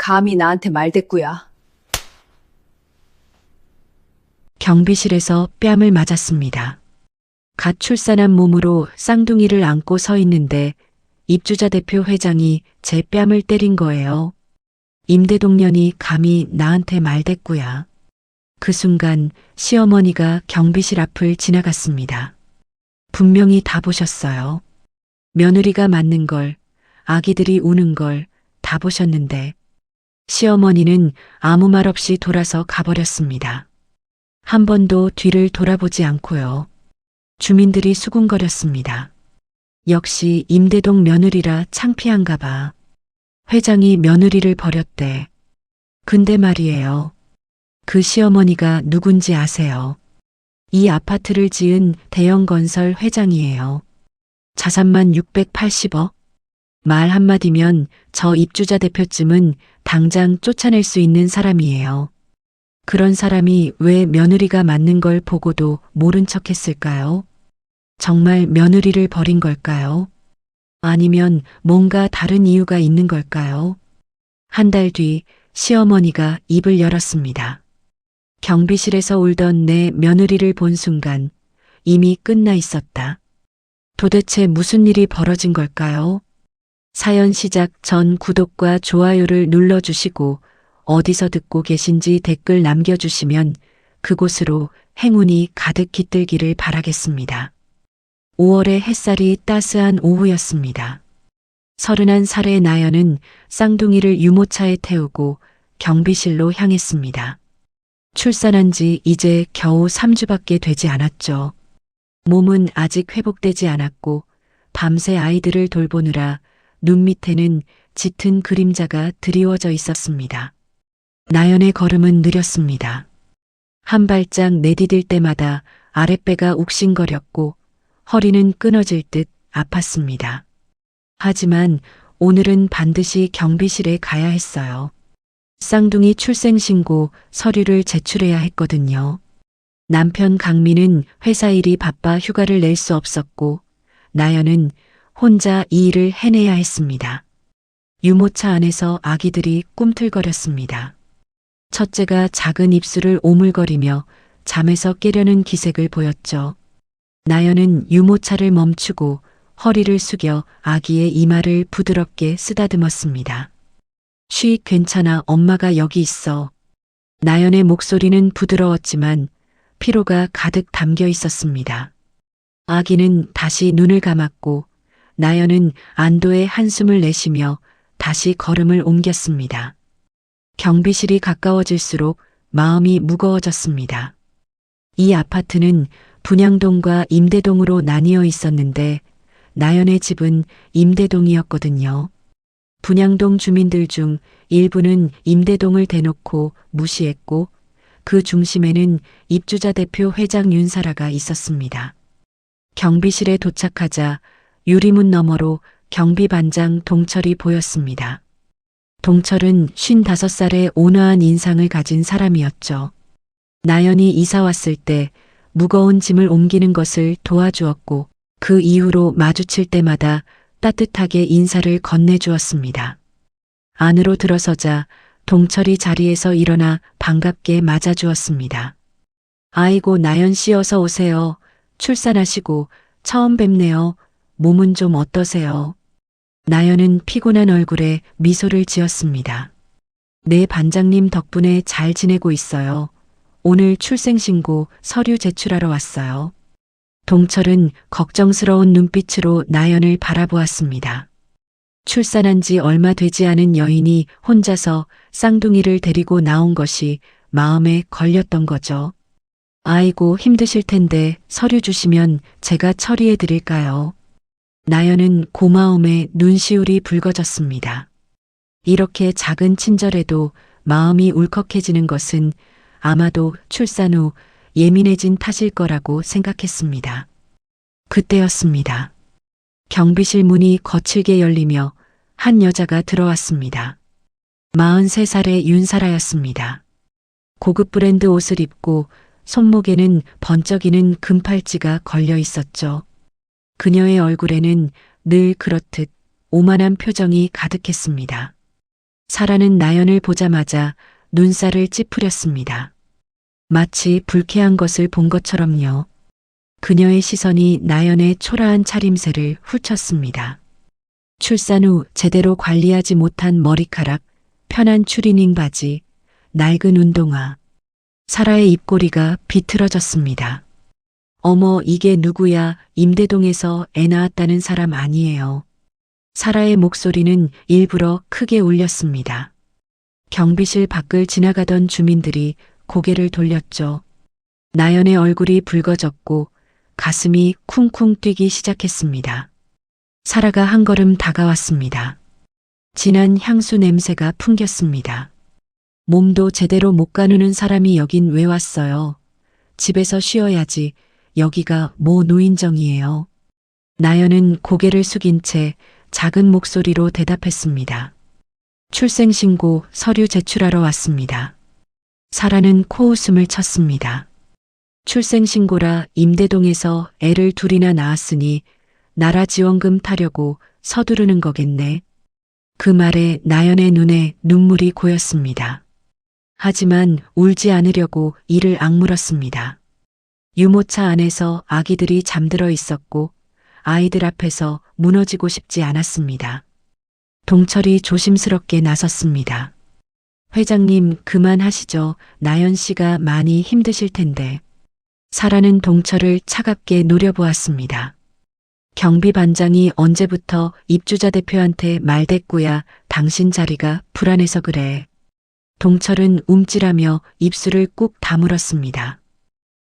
감히 나한테 말대꾸야. 경비실에서 뺨을 맞았습니다. 갓 출산한 몸으로 쌍둥이를 안고 서 있는데 입주자 대표 회장이 제 뺨을 때린 거예요. 임대동년이 감히 나한테 말대꾸야. 그 순간 시어머니가 경비실 앞을 지나갔습니다. 분명히 다 보셨어요. 며느리가 맞는 걸, 아기들이 우는 걸 다 보셨는데 시어머니는 아무 말 없이 돌아서 가버렸습니다. 한 번도 뒤를 돌아보지 않고요. 주민들이 수군거렸습니다. 역시 임대동 며느리라 창피한가 봐. 회장이 며느리를 버렸대. 근데 말이에요. 그 시어머니가 누군지 아세요? 이 아파트를 지은 대형건설 회장이에요. 자산만 680억? 말 한마디면 저 입주자 대표쯤은 당장 쫓아낼 수 있는 사람이에요. 그런 사람이 왜 며느리가 맞는 걸 보고도 모른 척 했을까요? 정말 며느리를 버린 걸까요? 아니면 뭔가 다른 이유가 있는 걸까요? 한 달 뒤 시어머니가 입을 열었습니다. 경비실에서 울던 내 며느리를 본 순간 이미 끝나 있었다. 도대체 무슨 일이 벌어진 걸까요? 사연 시작 전 구독과 좋아요를 눌러주시고 어디서 듣고 계신지 댓글 남겨주시면 그곳으로 행운이 가득 깃들기를 바라겠습니다. 5월의 햇살이 따스한 오후였습니다. 31살의 나연은 쌍둥이를 유모차에 태우고 경비실로 향했습니다. 출산한 지 이제 겨우 3주밖에 되지 않았죠. 몸은 아직 회복되지 않았고 밤새 아이들을 돌보느라 눈 밑에는 짙은 그림자가 드리워져 있었습니다. 나연의 걸음은 느렸습니다. 한 발짝 내디딜 때마다 아랫배가 욱신거렸고 허리는 끊어질 듯 아팠습니다. 하지만 오늘은 반드시 경비실에 가야 했어요. 쌍둥이 출생신고 서류를 제출해야 했거든요. 남편 강민은 회사 일이 바빠 휴가를 낼 수 없었고 나연은 혼자 이 일을 해내야 했습니다. 유모차 안에서 아기들이 꿈틀거렸습니다. 첫째가 작은 입술을 오물거리며 잠에서 깨려는 기색을 보였죠. 나연은 유모차를 멈추고 허리를 숙여 아기의 이마를 부드럽게 쓰다듬었습니다. 쉬, 괜찮아, 엄마가 여기 있어. 나연의 목소리는 부드러웠지만 피로가 가득 담겨 있었습니다. 아기는 다시 눈을 감았고 나연은 안도의 한숨을 내쉬며 다시 걸음을 옮겼습니다. 경비실이 가까워질수록 마음이 무거워졌습니다. 이 아파트는 분양동과 임대동으로 나뉘어 있었는데 나연의 집은 임대동이었거든요. 분양동 주민들 중 일부는 임대동을 대놓고 무시했고 그 중심에는 입주자 대표 회장 윤사라가 있었습니다. 경비실에 도착하자 유리문 너머로 경비반장 동철이 보였습니다. 동철은 55살의 온화한 인상을 가진 사람이었죠. 나연이 이사 왔을 때 무거운 짐을 옮기는 것을 도와주었고 그 이후로 마주칠 때마다 따뜻하게 인사를 건네주었습니다. 안으로 들어서자 동철이 자리에서 일어나 반갑게 맞아주었습니다. 아이고 나연 씨 어서 오세요. 출산하시고 처음 뵙네요. 몸은 좀 어떠세요? 나연은 피곤한 얼굴에 미소를 지었습니다. 네 반장님 덕분에 잘 지내고 있어요. 오늘 출생신고 서류 제출하러 왔어요. 동철은 걱정스러운 눈빛으로 나연을 바라보았습니다. 출산한 지 얼마 되지 않은 여인이 혼자서 쌍둥이를 데리고 나온 것이 마음에 걸렸던 거죠. 아이고 힘드실 텐데 서류 주시면 제가 처리해 드릴까요? 나연은 고마움에 눈시울이 붉어졌습니다. 이렇게 작은 친절에도 마음이 울컥해지는 것은 아마도 출산 후 예민해진 탓일 거라고 생각했습니다. 그때였습니다. 경비실 문이 거칠게 열리며 한 여자가 들어왔습니다. 43살의 윤사라였습니다. 고급 브랜드 옷을 입고 손목에는 번쩍이는 금팔찌가 걸려 있었죠. 그녀의 얼굴에는 늘 그렇듯 오만한 표정이 가득했습니다. 사라는 나연을 보자마자 눈살을 찌푸렸습니다. 마치 불쾌한 것을 본 것처럼요. 그녀의 시선이 나연의 초라한 차림새를 훑쳤습니다. 출산 후 제대로 관리하지 못한 머리카락, 편한 추리닝 바지, 낡은 운동화. 사라의 입꼬리가 비틀어졌습니다. 어머, 이게 누구야? 임대동에서 애 낳았다는 사람 아니에요. 사라의 목소리는 일부러 크게 울렸습니다. 경비실 밖을 지나가던 주민들이 고개를 돌렸죠. 나연의 얼굴이 붉어졌고 가슴이 쿵쿵 뛰기 시작했습니다. 사라가 한 걸음 다가왔습니다. 진한 향수 냄새가 풍겼습니다. 몸도 제대로 못 가누는 사람이 여긴 왜 왔어요? 집에서 쉬어야지. 여기가 모 노인정이에요. 나연은 고개를 숙인 채 작은 목소리로 대답했습니다. 출생신고 서류 제출하러 왔습니다. 사라는 코웃음을 쳤습니다. 출생신고라 임대동에서 애를 둘이나 낳았으니 나라 지원금 타려고 서두르는 거겠네. 그 말에 나연의 눈에 눈물이 고였습니다. 하지만 울지 않으려고 이를 악물었습니다. 유모차 안에서 아기들이 잠들어 있었고 아이들 앞에서 무너지고 싶지 않았습니다. 동철이 조심스럽게 나섰습니다. 회장님, 그만하시죠. 나연 씨가 많이 힘드실 텐데. 사라는 동철을 차갑게 노려보았습니다. 경비반장이 언제부터 입주자 대표한테 말댔구야. 당신 자리가 불안해서 그래. 동철은 움찔하며 입술을 꾹 다물었습니다.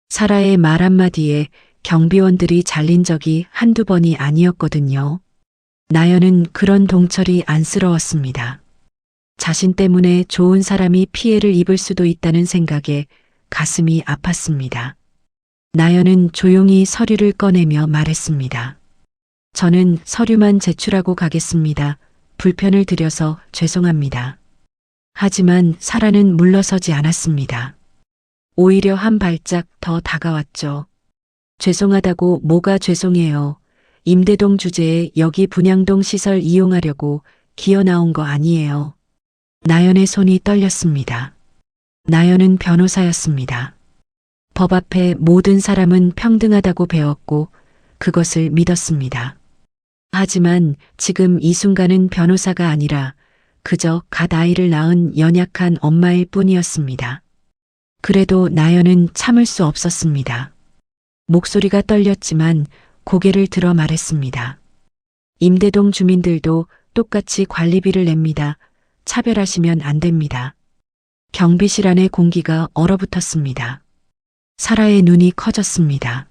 사라의 말 한마디에 경비원들이 잘린 적이 한두 번이 아니었거든요. 나연은 그런 동철이 안쓰러웠습니다. 자신 때문에 좋은 사람이 피해를 입을 수도 있다는 생각에 가슴이 아팠습니다. 나연은 조용히 서류를 꺼내며 말했습니다. 저는 서류만 제출하고 가겠습니다. 불편을 드려서 죄송합니다. 하지만 사라는 물러서지 않았습니다. 오히려 한 발짝 더 다가왔죠. 죄송하다고 뭐가 죄송해요. 임대동 주제에 여기 분양동 시설 이용하려고 기어 나온 거 아니에요. 나연의 손이 떨렸습니다. 나연은 변호사였습니다. 법 앞에 모든 사람은 평등하다고 배웠고 그것을 믿었습니다. 하지만 지금 이 순간은 변호사가 아니라 그저 갓 아이를 낳은 연약한 엄마일 뿐이었습니다. 그래도 나연은 참을 수 없었습니다. 목소리가 떨렸지만 고개를 들어 말했습니다. 임대동 주민들도 똑같이 관리비를 냅니다. 차별하시면 안 됩니다. 경비실 안의 공기가 얼어붙었습니다. 사라의 눈이 커졌습니다.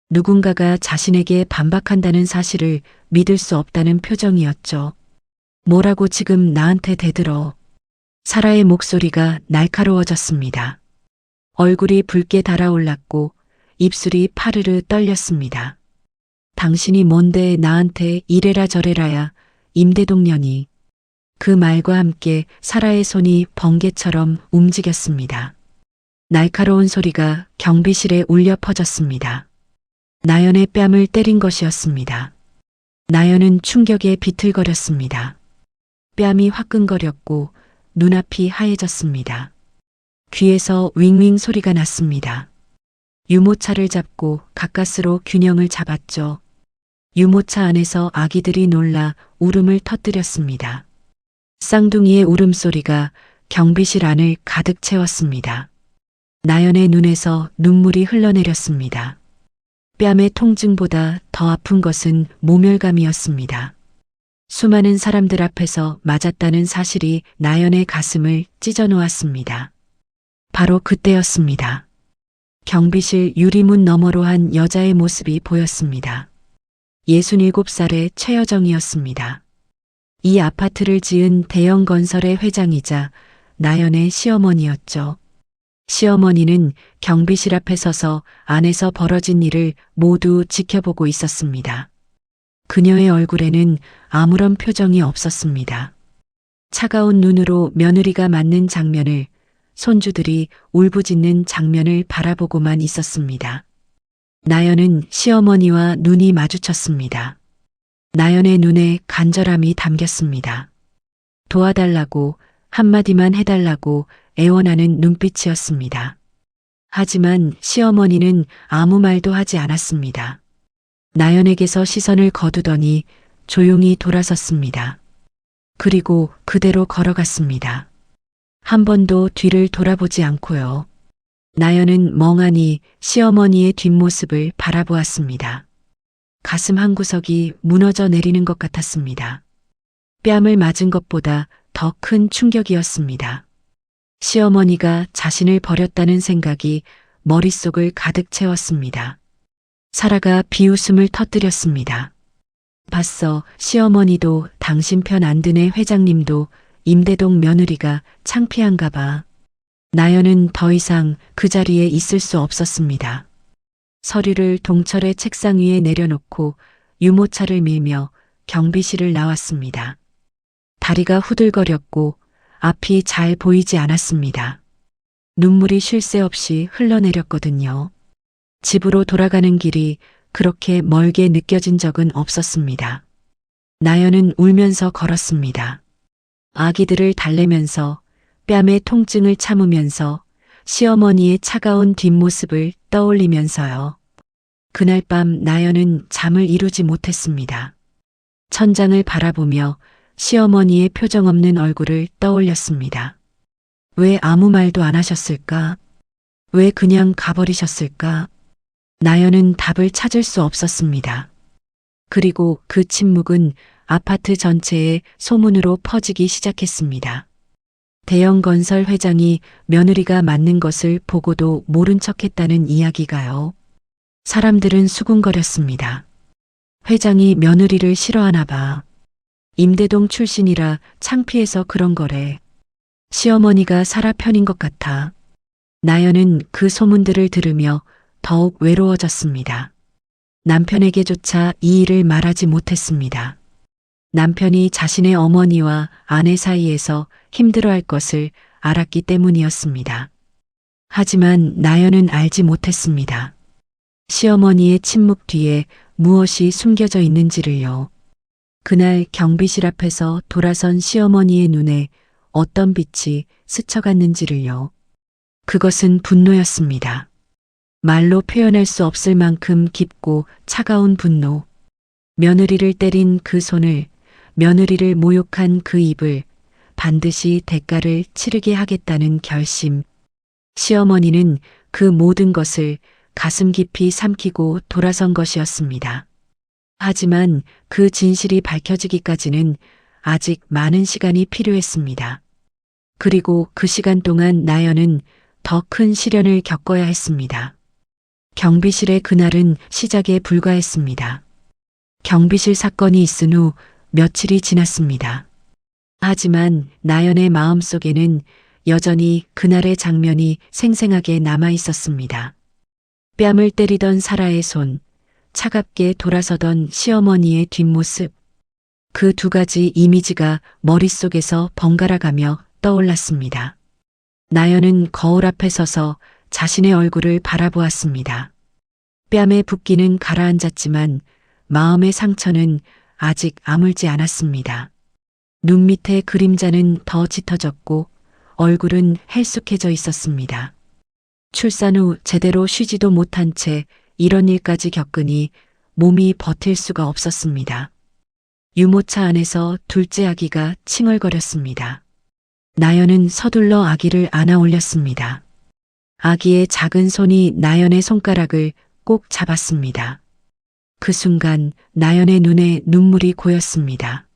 누군가가 자신에게 반박한다는 사실을 믿을 수 없다는 표정이었죠. 뭐라고 지금 나한테 대들어. 사라의 목소리가 날카로워졌습니다. 얼굴이 붉게 달아올랐고 입술이 파르르 떨렸습니다. 당신이 뭔데 나한테 이래라 저래라야. 임대동년이. 그 말과 함께 사라의 손이 번개처럼 움직였습니다. 날카로운 소리가 경비실에 울려 퍼졌습니다. 나연의 뺨을 때린 것이었습니다. 나연은 충격에 비틀거렸습니다. 뺨이 화끈거렸고 눈앞이 하얘졌습니다. 귀에서 윙윙 소리가 났습니다. 유모차를 잡고 가까스로 균형을 잡았죠. 유모차 안에서 아기들이 놀라 울음을 터뜨렸습니다. 쌍둥이의 울음소리가 경비실 안을 가득 채웠습니다. 나연의 눈에서 눈물이 흘러내렸습니다. 뺨의 통증보다 더 아픈 것은 모멸감이었습니다. 수많은 사람들 앞에서 맞았다는 사실이 나연의 가슴을 찢어놓았습니다. 바로 그때였습니다. 경비실 유리문 너머로 한 여자의 모습이 보였습니다. 67살의 최여정이었습니다. 이 아파트를 지은 대형 건설의 회장이자 나연의 시어머니였죠. 시어머니는 경비실 앞에 서서 안에서 벌어진 일을 모두 지켜보고 있었습니다. 그녀의 얼굴에는 아무런 표정이 없었습니다. 차가운 눈으로 며느리가 맞는 장면을, 손주들이 울부짖는 장면을 바라보고만 있었습니다. 나연은 시어머니와 눈이 마주쳤습니다. 나연의 눈에 간절함이 담겼습니다. 도와달라고, 한마디만 해달라고 애원하는 눈빛이었습니다. 하지만 시어머니는 아무 말도 하지 않았습니다. 나연에게서 시선을 거두더니 조용히 돌아섰습니다. 그리고 그대로 걸어갔습니다. 한 번도 뒤를 돌아보지 않고요. 나연은 멍하니 시어머니의 뒷모습을 바라보았습니다. 가슴 한구석이 무너져 내리는 것 같았습니다. 뺨을 맞은 것보다 더 큰 충격이었습니다. 시어머니가 자신을 버렸다는 생각이 머릿속을 가득 채웠습니다. 사라가 비웃음을 터뜨렸습니다. 봤어, 시어머니도 당신 편 안 드네. 회장님도 임대동 며느리가 창피한가 봐. 나연은 더 이상 그 자리에 있을 수 없었습니다. 서류를 동철의 책상 위에 내려놓고 유모차를 밀며 경비실을 나왔습니다. 다리가 후들거렸고 앞이 잘 보이지 않았습니다. 눈물이 쉴 새 없이 흘러내렸거든요. 집으로 돌아가는 길이 그렇게 멀게 느껴진 적은 없었습니다. 나연은 울면서 걸었습니다. 아기들을 달래면서 뺨의 통증을 참으면서 시어머니의 차가운 뒷모습을 떠올리면서요. 그날 밤 나연은 잠을 이루지 못했습니다. 천장을 바라보며 시어머니의 표정 없는 얼굴을 떠올렸습니다. 왜 아무 말도 안 하셨을까? 왜 그냥 가버리셨을까? 나연은 답을 찾을 수 없었습니다. 그리고 그 침묵은 아파트 전체에 소문으로 퍼지기 시작했습니다. 대형 건설 회장이 며느리가 맞는 것을 보고도 모른 척했다는 이야기가요. 사람들은 수군거렸습니다. 회장이 며느리를 싫어하나 봐. 임대동 출신이라 창피해서 그런 거래. 시어머니가 사라 편인 것 같아. 나연은 그 소문들을 들으며 더욱 외로워졌습니다. 남편에게조차 이 일을 말하지 못했습니다. 남편이 자신의 어머니와 아내 사이에서 힘들어할 것을 알았기 때문이었습니다. 하지만 나연은 알지 못했습니다. 시어머니의 침묵 뒤에 무엇이 숨겨져 있는지를요. 그날 경비실 앞에서 돌아선 시어머니의 눈에 어떤 빛이 스쳐갔는지를요. 그것은 분노였습니다. 말로 표현할 수 없을 만큼 깊고 차가운 분노. 며느리를 때린 그 손을, 며느리를 모욕한 그 입을 반드시 대가를 치르게 하겠다는 결심. 시어머니는 그 모든 것을 가슴 깊이 삼키고 돌아선 것이었습니다. 하지만 그 진실이 밝혀지기까지는 아직 많은 시간이 필요했습니다. 그리고 그 시간 동안 나연은 더 큰 시련을 겪어야 했습니다. 경비실의 그날은 시작에 불과했습니다. 경비실 사건이 있은 후 며칠이 지났습니다. 하지만 나연의 마음속에는 여전히 그날의 장면이 생생하게 남아 있었습니다. 뺨을 때리던 사라의 손, 차갑게 돌아서던 시어머니의 뒷모습, 그 두 가지 이미지가 머릿속에서 번갈아가며 떠올랐습니다. 나연은 거울 앞에 서서 자신의 얼굴을 바라보았습니다. 뺨의 붓기는 가라앉았지만 마음의 상처는 아직 아물지 않았습니다. 눈 밑의 그림자는 더 짙어졌고 얼굴은 헬쑥해져 있었습니다. 출산 후 제대로 쉬지도 못한 채 이런 일까지 겪으니 몸이 버틸 수가 없었습니다. 유모차 안에서 둘째 아기가 칭얼거렸습니다. 나연은 서둘러 아기를 안아 올렸습니다. 아기의 작은 손이 나연의 손가락을 꼭 잡았습니다. 그 순간 나연의 눈에 눈물이 고였습니다.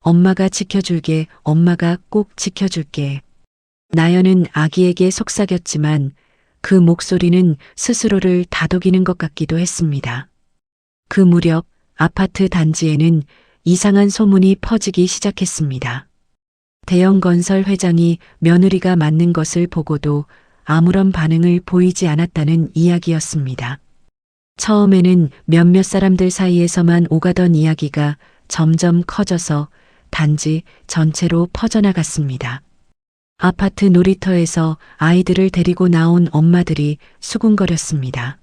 엄마가 지켜줄게, 엄마가 꼭 지켜줄게. 나연은 아기에게 속삭였지만 그 목소리는 스스로를 다독이는 것 같기도 했습니다. 그 무렵 아파트 단지에는 이상한 소문이 퍼지기 시작했습니다. 대형 건설 회장이 며느리가 맞는 것을 보고도 아무런 반응을 보이지 않았다는 이야기였습니다. 처음에는 몇몇 사람들 사이에서만 오가던 이야기가 점점 커져서 단지 전체로 퍼져나갔습니다. 아파트 놀이터에서 아이들을 데리고 나온 엄마들이 수군거렸습니다.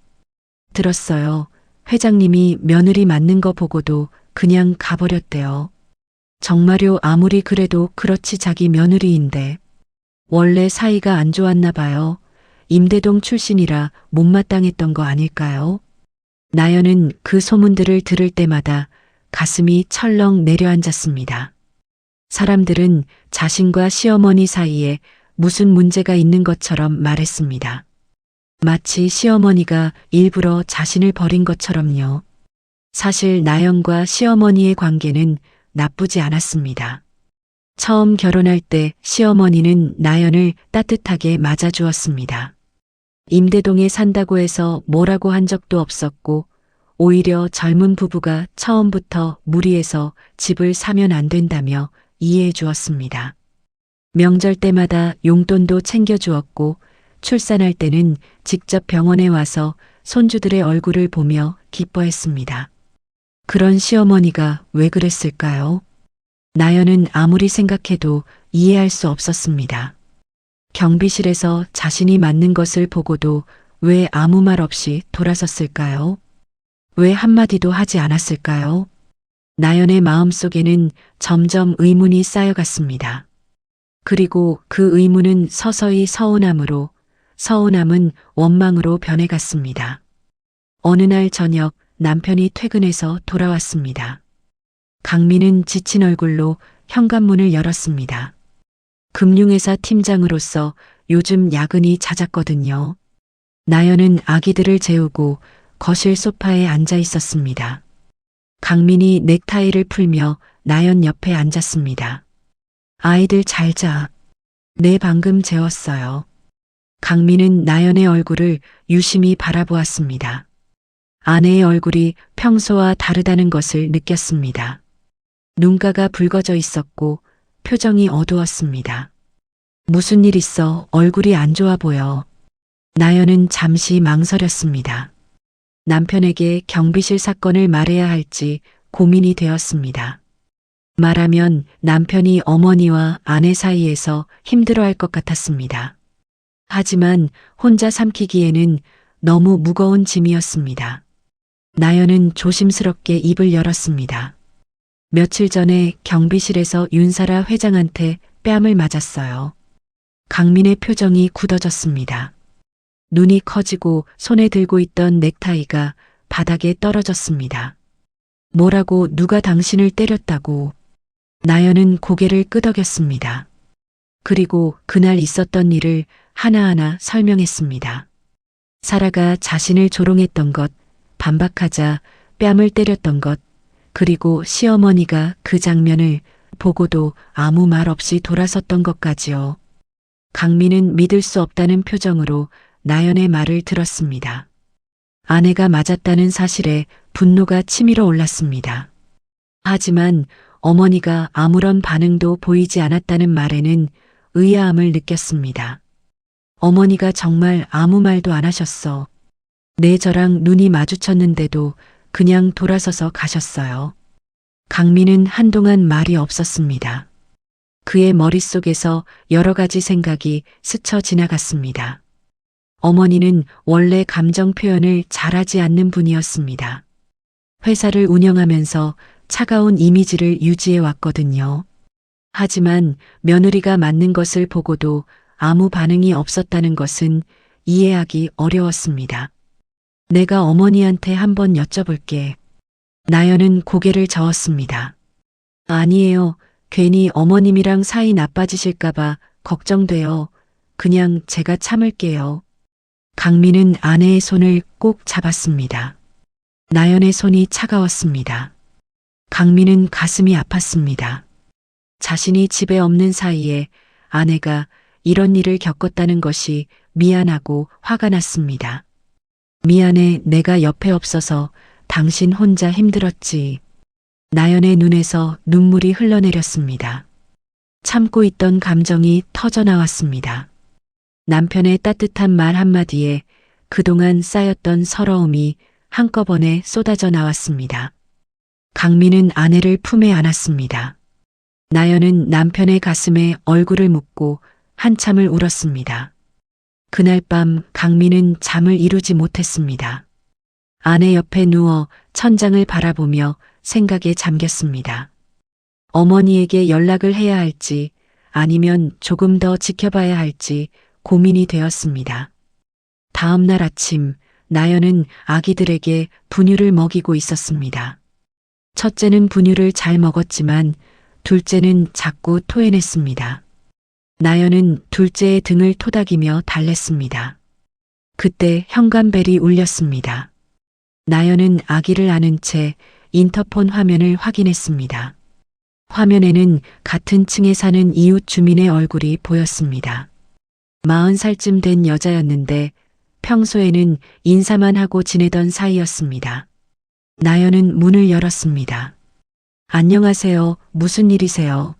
들었어요. 회장님이 며느리 맞는 거 보고도 그냥 가버렸대요. 정말요, 아무리 그래도 그렇지 자기 며느리인데. 원래 사이가 안 좋았나 봐요. 임대동 출신이라 못마땅했던 거 아닐까요? 나연은 그 소문들을 들을 때마다 가슴이 철렁 내려앉았습니다. 사람들은 자신과 시어머니 사이에 무슨 문제가 있는 것처럼 말했습니다. 마치 시어머니가 일부러 자신을 버린 것처럼요. 사실 나연과 시어머니의 관계는 나쁘지 않았습니다. 처음 결혼할 때 시어머니는 나연을 따뜻하게 맞아주었습니다. 임대동에 산다고 해서 뭐라고 한 적도 없었고, 오히려 젊은 부부가 처음부터 무리해서 집을 사면 안 된다며 이해해 주었습니다. 명절 때마다 용돈도 챙겨주었고, 출산할 때는 직접 병원에 와서 손주들의 얼굴을 보며 기뻐했습니다. 그런 시어머니가 왜 그랬을까요? 나연은 아무리 생각해도 이해할 수 없었습니다. 경비실에서 자신이 맞는 것을 보고도 왜 아무 말 없이 돌아섰을까요? 왜 한마디도 하지 않았을까요? 나연의 마음속에는 점점 의문이 쌓여갔습니다. 그리고 그 의문은 서서히 서운함으로, 서운함은 원망으로 변해갔습니다. 어느 날 저녁 남편이 퇴근해서 돌아왔습니다. 강민은 지친 얼굴로 현관문을 열었습니다. 금융회사 팀장으로서 요즘 야근이 잦았거든요. 나연은 아기들을 재우고 거실 소파에 앉아 있었습니다. 강민이 넥타이를 풀며 나연 옆에 앉았습니다. 아이들 잘 자. 네, 방금 재웠어요. 강민은 나연의 얼굴을 유심히 바라보았습니다. 아내의 얼굴이 평소와 다르다는 것을 느꼈습니다. 눈가가 붉어져 있었고 표정이 어두웠습니다. 무슨 일 있어? 얼굴이 안 좋아 보여. 나연은 잠시 망설였습니다. 남편에게 경비실 사건을 말해야 할지 고민이 되었습니다. 말하면 남편이 어머니와 아내 사이에서 힘들어할 것 같았습니다. 하지만 혼자 삼키기에는 너무 무거운 짐이었습니다. 나연은 조심스럽게 입을 열었습니다. 며칠 전에 경비실에서 윤사라 회장한테 뺨을 맞았어요. 강민의 표정이 굳어졌습니다. 눈이 커지고 손에 들고 있던 넥타이가 바닥에 떨어졌습니다. 뭐라고, 누가 당신을 때렸다고? 나연은 고개를 끄덕였습니다. 그리고 그날 있었던 일을 하나하나 설명했습니다. 사라가 자신을 조롱했던 것, 반박하자 뺨을 때렸던 것, 그리고 시어머니가 그 장면을 보고도 아무 말 없이 돌아섰던 것까지요. 강민은 믿을 수 없다는 표정으로 나연의 말을 들었습니다. 아내가 맞았다는 사실에 분노가 치밀어 올랐습니다. 하지만 어머니가 아무런 반응도 보이지 않았다는 말에는 의아함을 느꼈습니다. 어머니가 정말 아무 말도 안 하셨어. 네, 저랑 눈이 마주쳤는데도 그냥 돌아서서 가셨어요. 강민은 한동안 말이 없었습니다. 그의 머릿속에서 여러 가지 생각이 스쳐 지나갔습니다. 어머니는 원래 감정 표현을 잘하지 않는 분이었습니다. 회사를 운영하면서 차가운 이미지를 유지해 왔거든요. 하지만 며느리가 맞는 것을 보고도 아무 반응이 없었다는 것은 이해하기 어려웠습니다. 내가 어머니한테 한번 여쭤볼게. 나연은 고개를 저었습니다. 아니에요. 괜히 어머님이랑 사이 나빠지실까봐 걱정돼요. 그냥 제가 참을게요. 강민은 아내의 손을 꼭 잡았습니다. 나연의 손이 차가웠습니다. 강민은 가슴이 아팠습니다. 자신이 집에 없는 사이에 아내가 이런 일을 겪었다는 것이 미안하고 화가 났습니다. 미안해, 내가 옆에 없어서 당신 혼자 힘들었지. 나연의 눈에서 눈물이 흘러내렸습니다. 참고 있던 감정이 터져나왔습니다. 남편의 따뜻한 말 한마디에 그동안 쌓였던 서러움이 한꺼번에 쏟아져 나왔습니다. 강민은 아내를 품에 안았습니다. 나연은 남편의 가슴에 얼굴을 묻고 한참을 울었습니다. 그날 밤 강민은 잠을 이루지 못했습니다. 아내 옆에 누워 천장을 바라보며 생각에 잠겼습니다. 어머니에게 연락을 해야 할지 아니면 조금 더 지켜봐야 할지 고민이 되었습니다. 다음 날 아침, 나연은 아기들에게 분유를 먹이고 있었습니다. 첫째는 분유를 잘 먹었지만 둘째는 자꾸 토해냈습니다. 나연은 둘째의 등을 토닥이며 달랬습니다. 그때 현관벨이 울렸습니다. 나연은 아기를 안은 채 인터폰 화면을 확인했습니다. 화면에는 같은 층에 사는 이웃 주민의 얼굴이 보였습니다. 40살쯤 된 여자였는데 평소에는 인사만 하고 지내던 사이였습니다. 나연은 문을 열었습니다. 안녕하세요. 무슨 일이세요?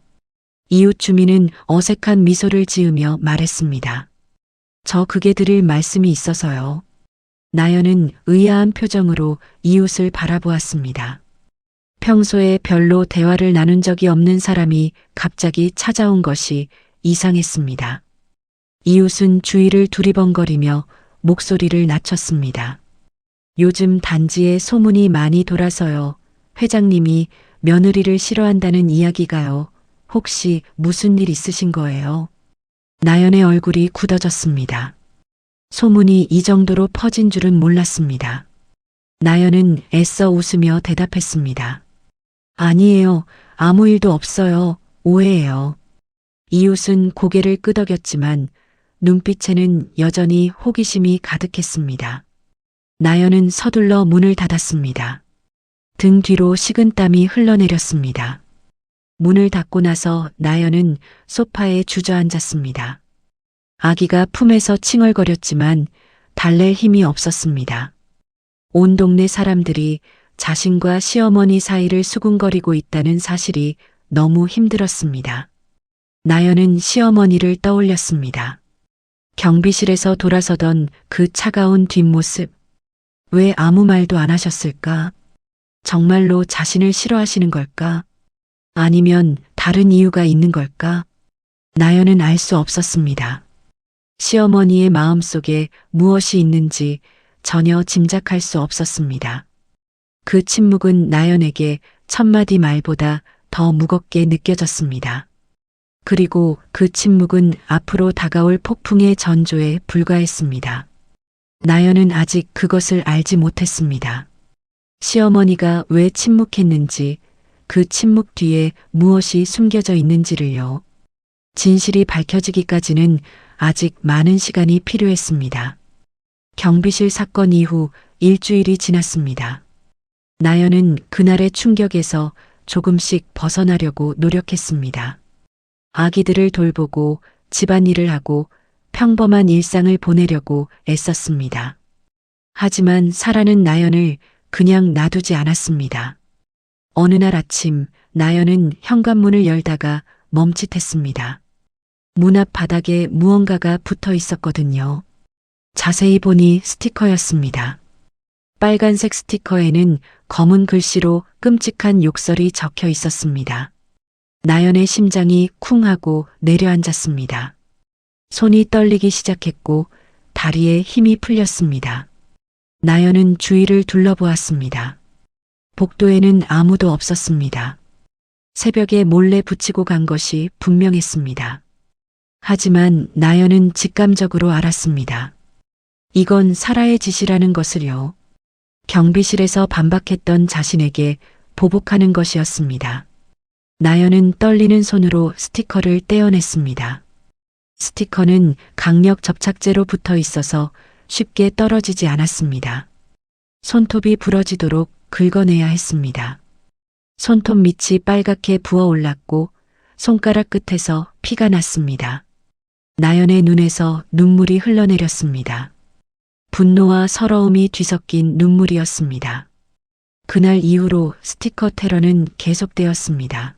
이웃 주민은 어색한 미소를 지으며 말했습니다. 저 그게 드릴 말씀이 있어서요. 나연은 의아한 표정으로 이웃을 바라보았습니다. 평소에 별로 대화를 나눈 적이 없는 사람이 갑자기 찾아온 것이 이상했습니다. 이웃은 주위를 두리번거리며 목소리를 낮췄습니다. 요즘 단지에 소문이 많이 돌아서요. 회장님이 며느리를 싫어한다는 이야기가요. 혹시 무슨 일 있으신 거예요? 나연의 얼굴이 굳어졌습니다. 소문이 이 정도로 퍼진 줄은 몰랐습니다. 나연은 애써 웃으며 대답했습니다. 아니에요. 아무 일도 없어요. 오해예요. 이웃은 고개를 끄덕였지만 눈빛에는 여전히 호기심이 가득했습니다. 나연은 서둘러 문을 닫았습니다. 등 뒤로 식은땀이 흘러내렸습니다. 문을 닫고 나서 나연은 소파에 주저앉았습니다. 아기가 품에서 칭얼거렸지만 달랠 힘이 없었습니다. 온 동네 사람들이 자신과 시어머니 사이를 수군거리고 있다는 사실이 너무 힘들었습니다. 나연은 시어머니를 떠올렸습니다. 경비실에서 돌아서던 그 차가운 뒷모습. 왜 아무 말도 안 하셨을까? 정말로 자신을 싫어하시는 걸까? 아니면 다른 이유가 있는 걸까? 나연은 알 수 없었습니다. 시어머니의 마음속에 무엇이 있는지 전혀 짐작할 수 없었습니다. 그 침묵은 나연에게 천마디 말보다 더 무겁게 느껴졌습니다. 그리고 그 침묵은 앞으로 다가올 폭풍의 전조에 불과했습니다. 나연은 아직 그것을 알지 못했습니다. 시어머니가 왜 침묵했는지, 그 침묵 뒤에 무엇이 숨겨져 있는지를요. 진실이 밝혀지기까지는 아직 많은 시간이 필요했습니다. 경비실 사건 이후 일주일이 지났습니다. 나연은 그날의 충격에서 조금씩 벗어나려고 노력했습니다. 아기들을 돌보고 집안일을 하고 평범한 일상을 보내려고 애썼습니다. 하지만 사라는 나연을 그냥 놔두지 않았습니다. 어느 날 아침 나연은 현관문을 열다가 멈칫했습니다. 문 앞 바닥에 무언가가 붙어 있었거든요. 자세히 보니 스티커였습니다. 빨간색 스티커에는 검은 글씨로 끔찍한 욕설이 적혀 있었습니다. 나연의 심장이 쿵 하고 내려앉았습니다. 손이 떨리기 시작했고 다리에 힘이 풀렸습니다. 나연은 주위를 둘러보았습니다. 복도에는 아무도 없었습니다. 새벽에 몰래 붙이고 간 것이 분명했습니다. 하지만 나연은 직감적으로 알았습니다. 이건 사라의 짓이라는 것을요. 경비실에서 반박했던 자신에게 보복하는 것이었습니다. 나연은 떨리는 손으로 스티커를 떼어냈습니다. 스티커는 강력 접착제로 붙어 있어서 쉽게 떨어지지 않았습니다. 손톱이 부러지도록 긁어내야 했습니다. 손톱 밑이 빨갛게 부어올랐고 손가락 끝에서 피가 났습니다. 나연의 눈에서 눈물이 흘러내렸습니다. 분노와 서러움이 뒤섞인 눈물이었습니다. 그날 이후로 스티커 테러는 계속되었습니다.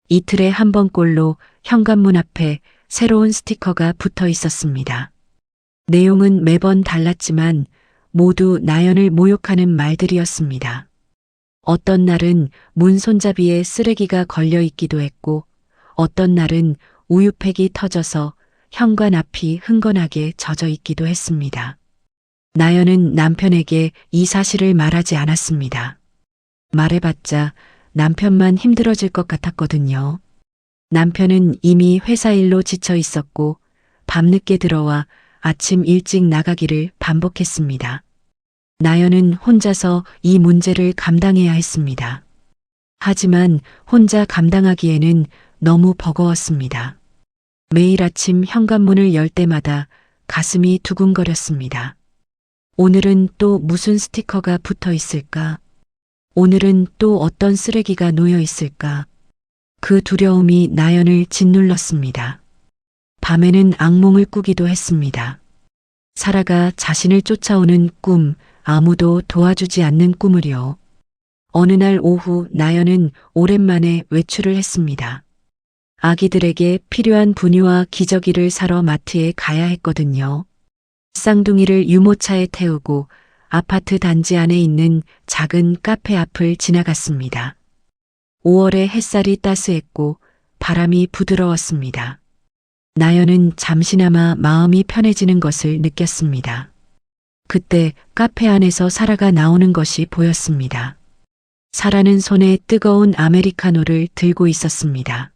이틀에 한 번꼴로 현관문 앞에 새로운 스티커가 붙어 있었습니다. 내용은 매번 달랐지만 모두 나연을 모욕하는 말들이었습니다. 어떤 날은 문 손잡이에 쓰레기가 걸려 있기도 했고 어떤 날은 우유팩이 터져서 현관 앞이 흥건하게 젖어 있기도 했습니다. 나연은 남편에게 이 사실을 말하지 않았습니다. 말해봤자 남편만 힘들어질 것 같았거든요. 남편은 이미 회사 일로 지쳐 있었고 밤늦게 들어와 아침 일찍 나가기를 반복했습니다. 나연은 혼자서 이 문제를 감당해야 했습니다. 하지만 혼자 감당하기에는 너무 버거웠습니다. 매일 아침 현관문을 열 때마다 가슴이 두근거렸습니다. 오늘은 또 무슨 스티커가 붙어 있을까? 오늘은 또 어떤 쓰레기가 놓여 있을까? 그 두려움이 나연을 짓눌렀습니다. 밤에는 악몽을 꾸기도 했습니다. 사라가 자신을 쫓아오는 꿈, 아무도 도와주지 않는 꿈을요. 어느 날 오후 나연은 오랜만에 외출을 했습니다. 아기들에게 필요한 분유와 기저귀를 사러 마트에 가야 했거든요. 쌍둥이를 유모차에 태우고 아파트 단지 안에 있는 작은 카페 앞을 지나갔습니다. 5월의 햇살이 따스했고 바람이 부드러웠습니다. 나연은 잠시나마 마음이 편해지는 것을 느꼈습니다. 그때 카페 안에서 사라가 나오는 것이 보였습니다. 사라는 손에 뜨거운 아메리카노를 들고 있었습니다.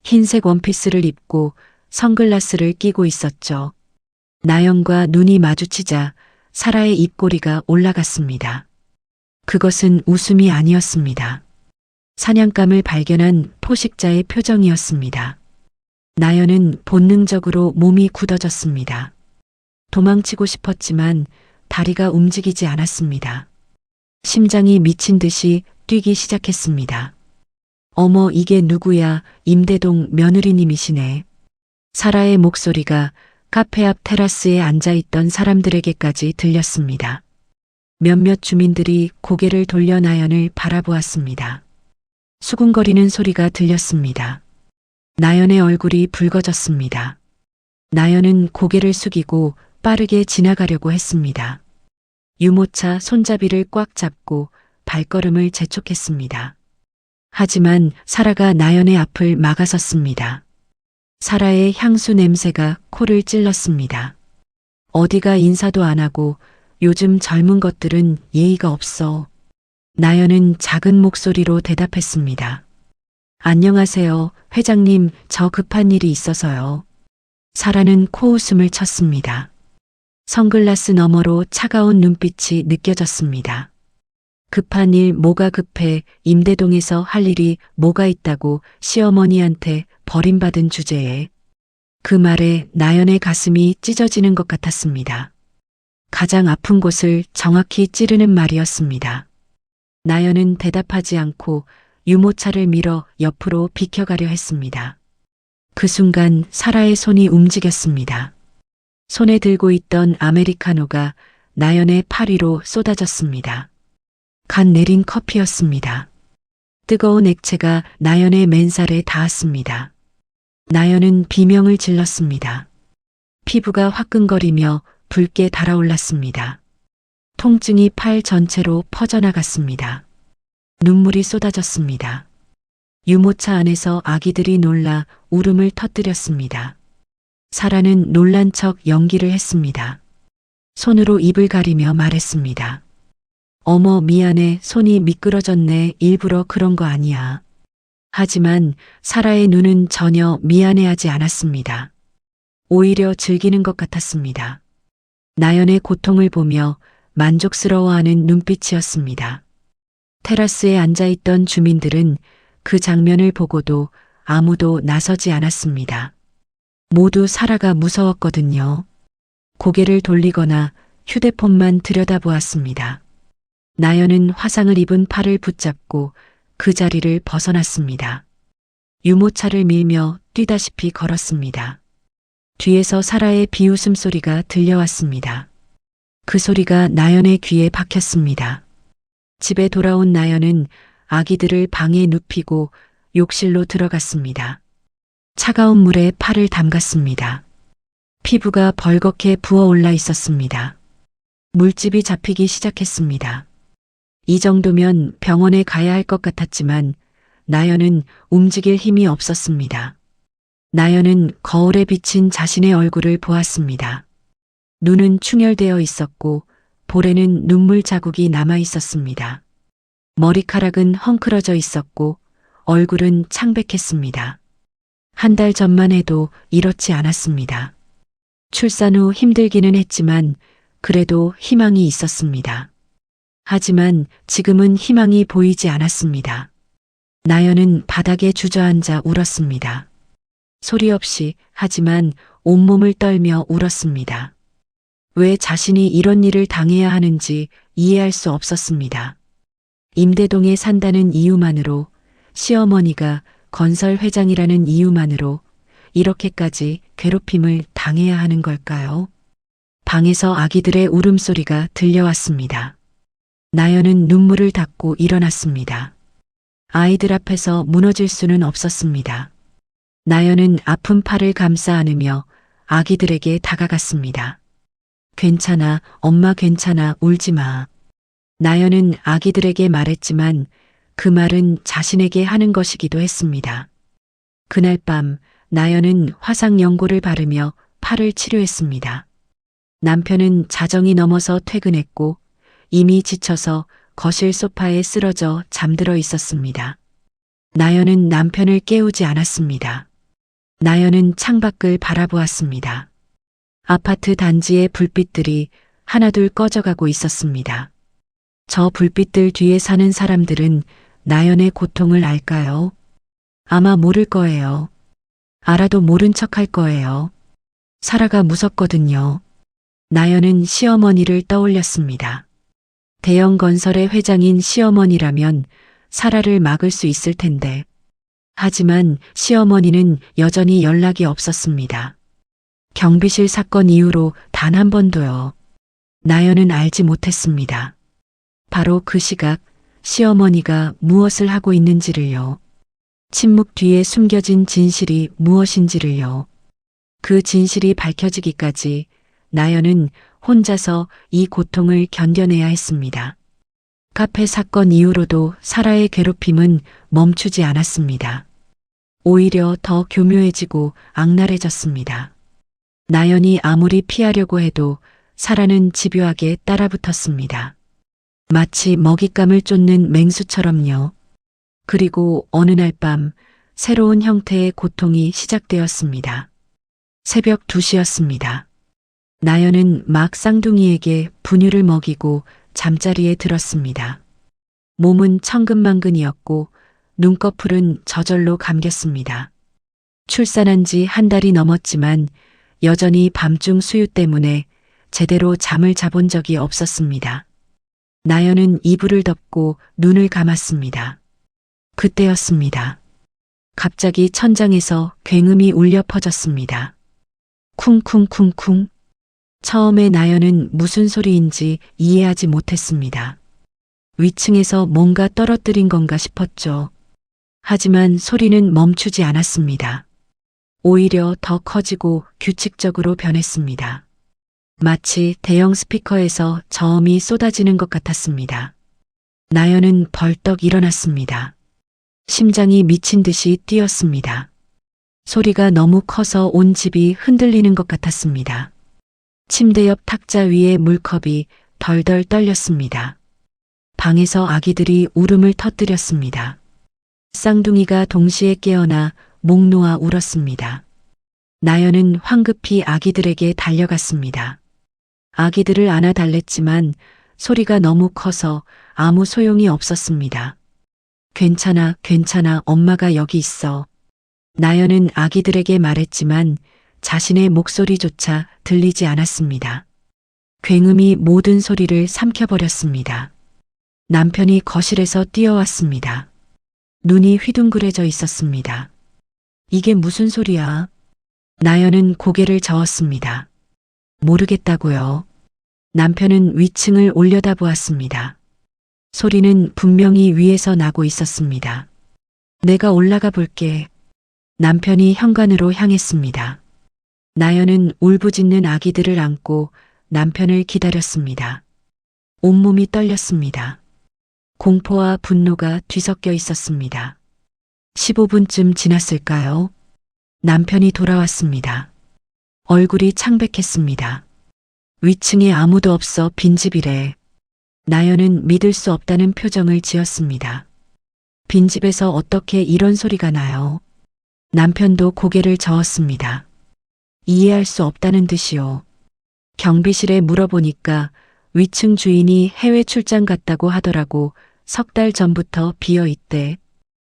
흰색 원피스를 입고 선글라스를 끼고 있었죠. 나연과 눈이 마주치자 사라의 입꼬리가 올라갔습니다. 그것은 웃음이 아니었습니다. 사냥감을 발견한 포식자의 표정이었습니다. 나연은 본능적으로 몸이 굳어졌습니다. 도망치고 싶었지만 다리가 움직이지 않았습니다. 심장이 미친 듯이 뛰기 시작했습니다. 어머, 이게 누구야? 임대동 며느리님이시네. 사라의 목소리가 카페 앞 테라스에 앉아있던 사람들에게까지 들렸습니다. 몇몇 주민들이 고개를 돌려 나연을 바라보았습니다. 수군거리는 소리가 들렸습니다. 나연의 얼굴이 붉어졌습니다. 나연은 고개를 숙이고 빠르게 지나가려고 했습니다. 유모차 손잡이를 꽉 잡고 발걸음을 재촉했습니다. 하지만 사라가 나연의 앞을 막아섰습니다. 사라의 향수 냄새가 코를 찔렀습니다. 어디가 인사도 안 하고 요즘 젊은 것들은 예의가 없어. 나연은 작은 목소리로 대답했습니다. 안녕하세요, 회장님, 저 급한 일이 있어서요. 사라는 코웃음을 쳤습니다. 선글라스 너머로 차가운 눈빛이 느껴졌습니다. 급한 일 뭐가 급해? 임대동에서 할 일이 뭐가 있다고 시어머니한테 버림받은 주제에. 그 말에 나연의 가슴이 찢어지는 것 같았습니다. 가장 아픈 곳을 정확히 찌르는 말이었습니다. 나연은 대답하지 않고 유모차를 밀어 옆으로 비켜가려 했습니다. 그 순간 사라의 손이 움직였습니다. 손에 들고 있던 아메리카노가 나연의 팔 위로 쏟아졌습니다. 갓 내린 커피였습니다. 뜨거운 액체가 나연의 맨살에 닿았습니다. 나연은 비명을 질렀습니다. 피부가 화끈거리며 붉게 달아올랐습니다. 통증이 팔 전체로 퍼져나갔습니다. 눈물이 쏟아졌습니다. 유모차 안에서 아기들이 놀라 울음을 터뜨렸습니다. 사라는 놀란 척 연기를 했습니다. 손으로 입을 가리며 말했습니다. 어머, 미안해, 손이 미끄러졌네, 일부러 그런 거 아니야. 하지만 사라의 눈은 전혀 미안해하지 않았습니다. 오히려 즐기는 것 같았습니다. 나연의 고통을 보며 만족스러워하는 눈빛이었습니다. 테라스에 앉아있던 주민들은 그 장면을 보고도 아무도 나서지 않았습니다. 모두 사라가 무서웠거든요. 고개를 돌리거나 휴대폰만 들여다보았습니다. 나연은 화상을 입은 팔을 붙잡고 그 자리를 벗어났습니다. 유모차를 밀며 뛰다시피 걸었습니다. 뒤에서 사라의 비웃음 소리가 들려왔습니다. 그 소리가 나연의 귀에 박혔습니다. 집에 돌아온 나연은 아기들을 방에 눕히고 욕실로 들어갔습니다. 차가운 물에 팔을 담갔습니다. 피부가 벌겋게 부어올라 있었습니다. 물집이 잡히기 시작했습니다. 이 정도면 병원에 가야 할 것 같았지만 나연은 움직일 힘이 없었습니다. 나연은 거울에 비친 자신의 얼굴을 보았습니다. 눈은 충혈되어 있었고 볼에는 눈물 자국이 남아 있었습니다. 머리카락은 헝클어져 있었고 얼굴은 창백했습니다. 한 달 전만 해도 이렇지 않았습니다. 출산 후 힘들기는 했지만 그래도 희망이 있었습니다. 하지만 지금은 희망이 보이지 않았습니다. 나연은 바닥에 주저앉아 울었습니다. 소리 없이 하지만 온몸을 떨며 울었습니다. 왜 자신이 이런 일을 당해야 하는지 이해할 수 없었습니다. 임대동에 산다는 이유만으로, 시어머니가 건설 회장이라는 이유만으로 이렇게까지 괴롭힘을 당해야 하는 걸까요? 방에서 아기들의 울음소리가 들려왔습니다. 나연은 눈물을 닦고 일어났습니다. 아이들 앞에서 무너질 수는 없었습니다. 나연은 아픈 팔을 감싸 안으며 아기들에게 다가갔습니다. 괜찮아, 엄마 괜찮아, 울지 마. 나연은 아기들에게 말했지만 그 말은 자신에게 하는 것이기도 했습니다. 그날 밤 나연은 화상 연고를 바르며 팔을 치료했습니다. 남편은 자정이 넘어서 퇴근했고 이미 지쳐서 거실 소파에 쓰러져 잠들어 있었습니다. 나연은 남편을 깨우지 않았습니다. 나연은 창밖을 바라보았습니다. 아파트 단지의 불빛들이 하나둘 꺼져가고 있었습니다. 저 불빛들 뒤에 사는 사람들은 나연의 고통을 알까요? 아마 모를 거예요. 알아도 모른 척 할 거예요. 살아가 무섭거든요. 나연은 시어머니를 떠올렸습니다. 대형 건설의 회장인 시어머니라면 사라를 막을 수 있을 텐데. 하지만 시어머니는 여전히 연락이 없었습니다. 경비실 사건 이후로 단 한 번도요. 나연은 알지 못했습니다. 바로 그 시각 시어머니가 무엇을 하고 있는지를요. 침묵 뒤에 숨겨진 진실이 무엇인지를요. 그 진실이 밝혀지기까지 나연은 혼자서 이 고통을 견뎌내야 했습니다. 카페 사건 이후로도 사라의 괴롭힘은 멈추지 않았습니다. 오히려 더 교묘해지고 악랄해졌습니다. 나연이 아무리 피하려고 해도 사라는 집요하게 따라붙었습니다. 마치 먹잇감을 쫓는 맹수처럼요. 그리고 어느 날 밤 새로운 형태의 고통이 시작되었습니다. 새벽 2시였습니다. 나연은 막 쌍둥이에게 분유를 먹이고 잠자리에 들었습니다. 몸은 천근만근이었고 눈꺼풀은 저절로 감겼습니다. 출산한 지 한 달이 넘었지만 여전히 밤중 수유 때문에 제대로 잠을 자본 적이 없었습니다. 나연은 이불을 덮고 눈을 감았습니다. 그때였습니다. 갑자기 천장에서 굉음이 울려 퍼졌습니다. 쿵쿵쿵쿵. 처음에 나연은 무슨 소리인지 이해하지 못했습니다. 위층에서 뭔가 떨어뜨린 건가 싶었죠. 하지만 소리는 멈추지 않았습니다. 오히려 더 커지고 규칙적으로 변했습니다. 마치 대형 스피커에서 저음이 쏟아지는 것 같았습니다. 나연은 벌떡 일어났습니다. 심장이 미친 듯이 뛰었습니다. 소리가 너무 커서 온 집이 흔들리는 것 같았습니다. 침대 옆 탁자 위에 물컵이 덜덜 떨렸습니다. 방에서 아기들이 울음을 터뜨렸습니다. 쌍둥이가 동시에 깨어나 목 놓아 울었습니다. 나연은 황급히 아기들에게 달려갔습니다. 아기들을 안아 달랬지만 소리가 너무 커서 아무 소용이 없었습니다. 괜찮아, 괜찮아, 엄마가 여기 있어. 나연은 아기들에게 말했지만 자신의 목소리조차 들리지 않았습니다. 굉음이 모든 소리를 삼켜버렸습니다. 남편이 거실에서 뛰어왔습니다. 눈이 휘둥그레져 있었습니다. 이게 무슨 소리야? 나연은 고개를 저었습니다. 모르겠다고요. 남편은 위층을 올려다보았습니다. 소리는 분명히 위에서 나고 있었습니다. 내가 올라가 볼게. 남편이 현관으로 향했습니다. 나연은 울부짖는 아기들을 안고 남편을 기다렸습니다. 온몸이 떨렸습니다. 공포와 분노가 뒤섞여 있었습니다. 15분쯤 지났을까요? 남편이 돌아왔습니다. 얼굴이 창백했습니다. 위층에 아무도 없어 빈집이래. 나연은 믿을 수 없다는 표정을 지었습니다. 빈집에서 어떻게 이런 소리가 나요? 남편도 고개를 저었습니다. 이해할 수 없다는 듯이요. 경비실에 물어보니까 위층 주인이 해외 출장 갔다고 하더라고. 석 달 전부터 비어 있대.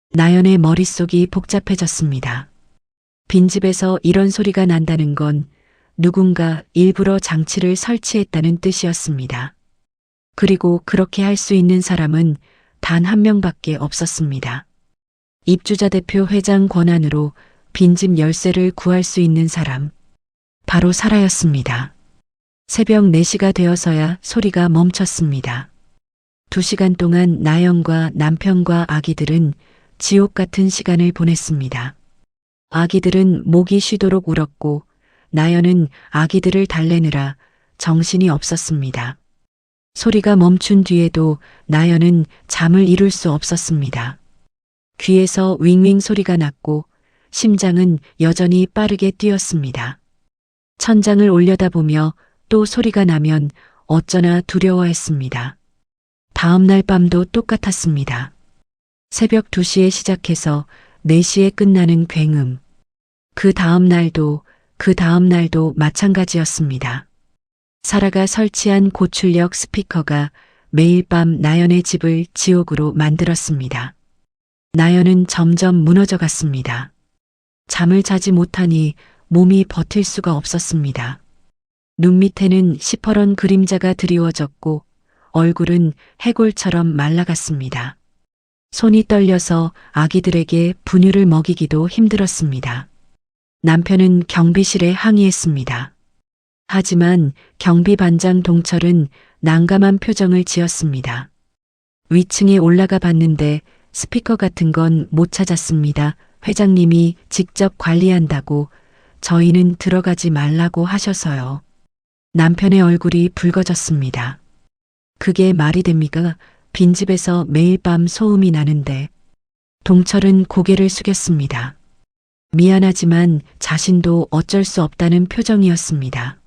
나연의 머릿속이 복잡해졌습니다. 빈집에서 이런 소리가 난다는 건 누군가 일부러 장치를 설치했다는 뜻이었습니다. 그리고 그렇게 할 수 있는 사람은 단 한 명밖에 없었습니다. 입주자 대표 회장 권한으로 빈집 열쇠를 구할 수 있는 사람. 바로 사라였습니다. 새벽 4시가 되어서야 소리가 멈췄습니다. 2시간 동안 나연과 남편과 아기들은 지옥 같은 시간을 보냈습니다. 아기들은 목이 쉬도록 울었고 나연은 아기들을 달래느라 정신이 없었습니다. 소리가 멈춘 뒤에도 나연은 잠을 이룰 수 없었습니다. 귀에서 윙윙 소리가 났고 심장은 여전히 빠르게 뛰었습니다. 천장을 올려다보며 또 소리가 나면 어쩌나 두려워했습니다. 다음 날 밤도 똑같았습니다. 새벽 2시에 시작해서 4시에 끝나는 굉음. 그 다음 날도 마찬가지였습니다. 사라가 설치한 고출력 스피커가 매일 밤 나연의 집을 지옥으로 만들었습니다. 나연은 점점 무너져 갔습니다. 잠을 자지 못하니 몸이 버틸 수가 없었습니다. 눈 밑에는 시퍼런 그림자가 드리워졌고 얼굴은 해골처럼 말라갔습니다. 손이 떨려서 아기들에게 분유를 먹이기도 힘들었습니다. 남편은 경비실에 항의했습니다. 하지만 경비반장 동철은 난감한 표정을 지었습니다. 위층에 올라가 봤는데 스피커 같은 건 못 찾았습니다. 회장님이 직접 관리한다고 저희는 들어가지 말라고 하셔서요. 남편의 얼굴이 붉어졌습니다. 그게 말이 됩니까? 빈집에서 매일 밤 소음이 나는데. 동철은 고개를 숙였습니다. 미안하지만 자신도 어쩔 수 없다는 표정이었습니다.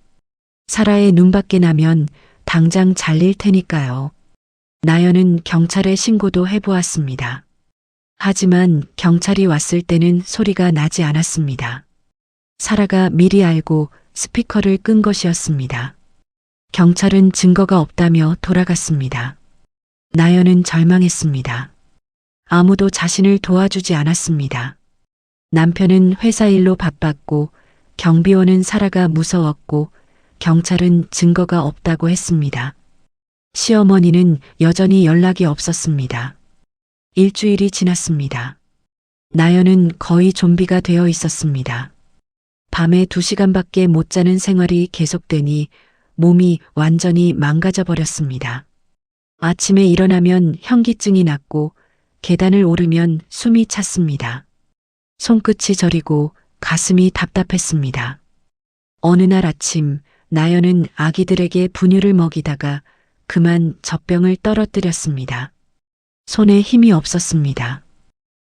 사라의 눈밖에 나면 당장 잘릴 테니까요. 나연은 경찰에 신고도 해보았습니다. 하지만 경찰이 왔을 때는 소리가 나지 않았습니다. 사라가 미리 알고 스피커를 끈 것이었습니다. 경찰은 증거가 없다며 돌아갔습니다. 나연은 절망했습니다. 아무도 자신을 도와주지 않았습니다. 남편은 회사 일로 바빴고 경비원은 사라가 무서웠고 경찰은 증거가 없다고 했습니다. 시어머니는 여전히 연락이 없었습니다. 일주일이 지났습니다. 나연은 거의 좀비가 되어 있었습니다. 밤에 2시간밖에 못 자는 생활이 계속되니 몸이 완전히 망가져 버렸습니다. 아침에 일어나면 현기증이 났고 계단을 오르면 숨이 찼습니다. 손끝이 저리고 가슴이 답답했습니다. 어느 날 아침 나연은 아기들에게 분유를 먹이다가 그만 젖병을 떨어뜨렸습니다. 손에 힘이 없었습니다.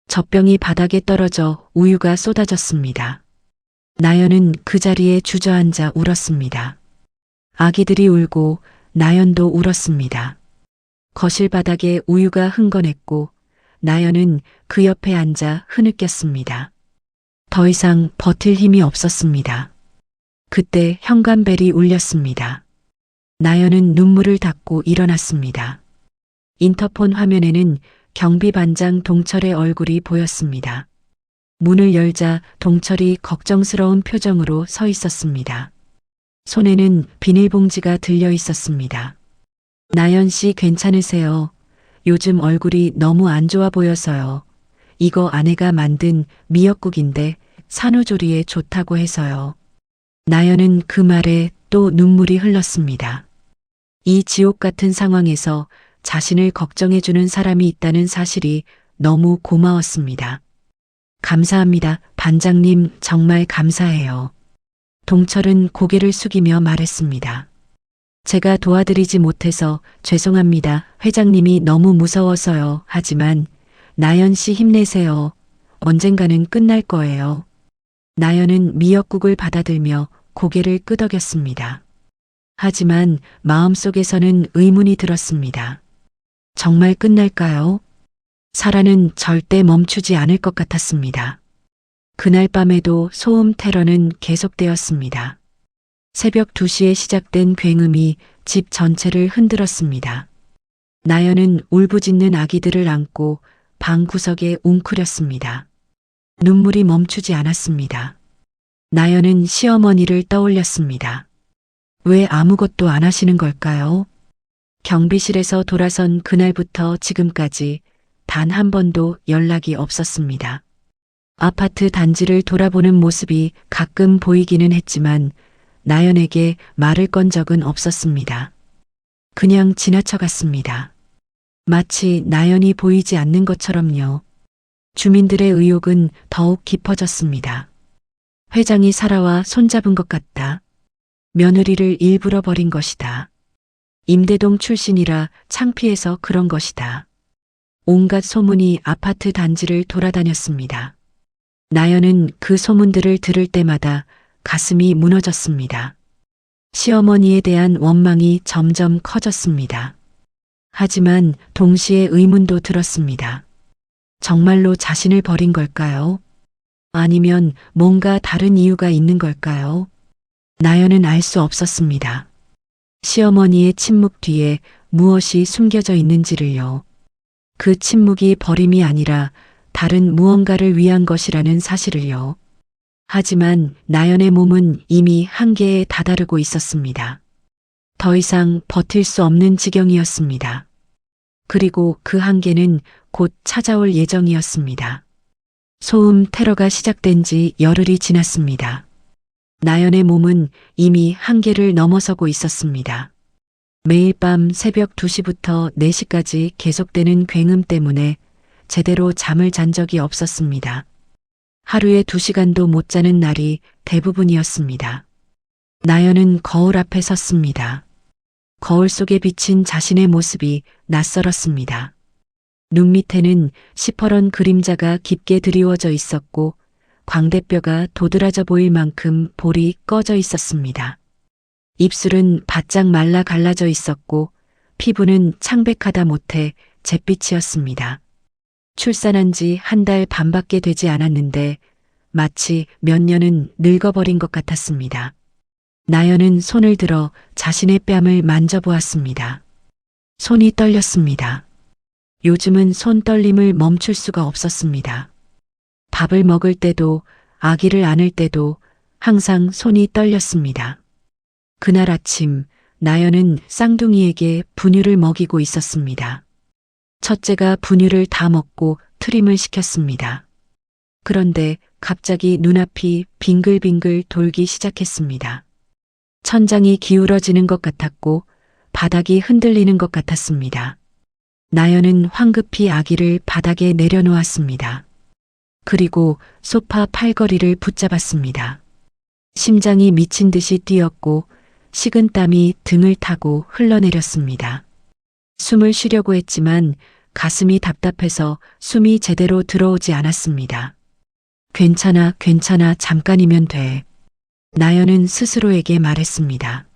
젖병이 바닥에 떨어져 우유가 쏟아졌습니다. 나연은 그 자리에 주저앉아 울었습니다. 아기들이 울고 나연도 울었습니다. 거실 바닥에 우유가 흥건했고 나연은 그 옆에 앉아 흐느꼈습니다. 더 이상 버틸 힘이 없었습니다. 그때 현관벨이 울렸습니다. 나연은 눈물을 닦고 일어났습니다. 인터폰 화면에는 경비반장 동철의 얼굴이 보였습니다. 문을 열자 동철이 걱정스러운 표정으로 서 있었습니다. 손에는 비닐봉지가 들려 있었습니다. 나연 씨 괜찮으세요? 요즘 얼굴이 너무 안 좋아 보여서요. 이거 아내가 만든 미역국인데 산후조리에 좋다고 해서요. 나연은 그 말에 또 눈물이 흘렀습니다. 이 지옥 같은 상황에서 자신을 걱정해주는 사람이 있다는 사실이 너무 고마웠습니다. 감사합니다. 반장님, 정말 감사해요. 동철은 고개를 숙이며 말했습니다. 제가 도와드리지 못해서 죄송합니다. 회장님이 너무 무서워서요. 하지만 나연 씨 힘내세요. 언젠가는 끝날 거예요. 나연은 미역국을 받아들며 고개를 끄덕였습니다. 하지만 마음속에서는 의문이 들었습니다. 정말 끝날까요? 사라는 절대 멈추지 않을 것 같았습니다. 그날 밤에도 소음 테러는 계속되었습니다. 새벽 2시에 시작된 굉음이 집 전체를 흔들었습니다. 나연은 울부짖는 아기들을 안고 방 구석에 웅크렸습니다. 눈물이 멈추지 않았습니다. 나연은 시어머니를 떠올렸습니다. 왜 아무것도 안 하시는 걸까요? 경비실에서 돌아선 그날부터 지금까지 단 한 번도 연락이 없었습니다. 아파트 단지를 돌아보는 모습이 가끔 보이기는 했지만 나연에게 말을 건 적은 없었습니다. 그냥 지나쳐갔습니다. 마치 나연이 보이지 않는 것처럼요. 주민들의 의혹은 더욱 깊어졌습니다. 회장이 사라와 손잡은 것 같다. 며느리를 일부러 버린 것이다. 임대동 출신이라 창피해서 그런 것이다. 온갖 소문이 아파트 단지를 돌아다녔습니다. 나연은 그 소문들을 들을 때마다 가슴이 무너졌습니다. 시어머니에 대한 원망이 점점 커졌습니다. 하지만 동시에 의문도 들었습니다. 정말로 자신을 버린 걸까요? 아니면 뭔가 다른 이유가 있는 걸까요? 나연은 알 수 없었습니다. 시어머니의 침묵 뒤에 무엇이 숨겨져 있는지를요. 그 침묵이 버림이 아니라 다른 무언가를 위한 것이라는 사실을요. 하지만 나연의 몸은 이미 한계에 다다르고 있었습니다. 더 이상 버틸 수 없는 지경이었습니다. 그리고 그 한계는 곧 찾아올 예정이었습니다. 소음 테러가 시작된 지 열흘이 지났습니다. 나연의 몸은 이미 한계를 넘어서고 있었습니다. 매일 밤 새벽 2시부터 4시까지 계속되는 굉음 때문에 제대로 잠을 잔 적이 없었습니다. 하루에 2시간도 못 자는 날이 대부분이었습니다. 나연은 거울 앞에 섰습니다. 거울 속에 비친 자신의 모습이 낯설었습니다. 눈 밑에는 시퍼런 그림자가 깊게 드리워져 있었고 광대뼈가 도드라져 보일 만큼 볼이 꺼져 있었습니다. 입술은 바짝 말라 갈라져 있었고 피부는 창백하다 못해 잿빛이었습니다. 출산한 지 한 달 반밖에 되지 않았는데 마치 몇 년은 늙어버린 것 같았습니다. 나연은 손을 들어 자신의 뺨을 만져보았습니다. 손이 떨렸습니다. 요즘은 손 떨림을 멈출 수가 없었습니다. 밥을 먹을 때도 아기를 안을 때도 항상 손이 떨렸습니다. 그날 아침 나연은 쌍둥이에게 분유를 먹이고 있었습니다. 첫째가 분유를 다 먹고 트림을 시켰습니다. 그런데 갑자기 눈앞이 빙글빙글 돌기 시작했습니다. 천장이 기울어지는 것 같았고 바닥이 흔들리는 것 같았습니다. 나연은 황급히 아기를 바닥에 내려놓았습니다. 그리고 소파 팔걸이를 붙잡았습니다. 심장이 미친 듯이 뛰었고 식은 땀이 등을 타고 흘러내렸습니다. 숨을 쉬려고 했지만 가슴이 답답해서 숨이 제대로 들어오지 않았습니다. 괜찮아, 괜찮아, 잠깐이면 돼. 나연은 스스로에게 말했습니다.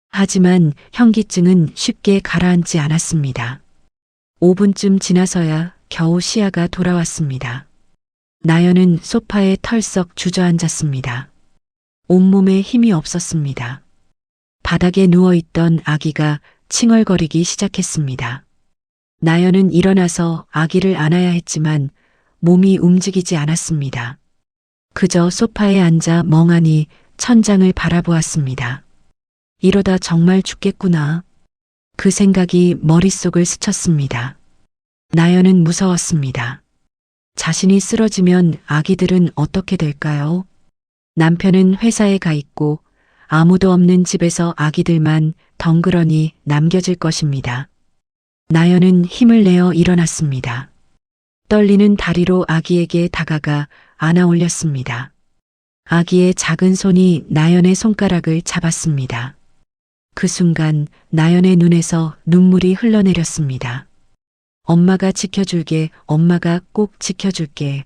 하지만 현기증은 쉽게 가라앉지 않았습니다. 5분쯤 지나서야 겨우 시야가 돌아왔습니다. 나연은 소파에 털썩 주저앉았습니다. 온몸에 힘이 없었습니다. 바닥에 누워있던 아기가 칭얼거리기 시작했습니다. 나연은 일어나서 아기를 안아야 했지만 몸이 움직이지 않았습니다. 그저 소파에 앉아 멍하니 천장을 바라보았습니다. 이러다 정말 죽겠구나. 그 생각이 머릿속을 스쳤습니다. 나연은 무서웠습니다. 자신이 쓰러지면 아기들은 어떻게 될까요? 남편은 회사에 가 있고 아무도 없는 집에서 아기들만 덩그러니 남겨질 것입니다. 나연은 힘을 내어 일어났습니다. 떨리는 다리로 아기에게 다가가 안아 올렸습니다. 아기의 작은 손이 나연의 손가락을 잡았습니다. 그 순간 나연의 눈에서 눈물이 흘러내렸습니다. 엄마가 지켜줄게, 엄마가 꼭 지켜줄게.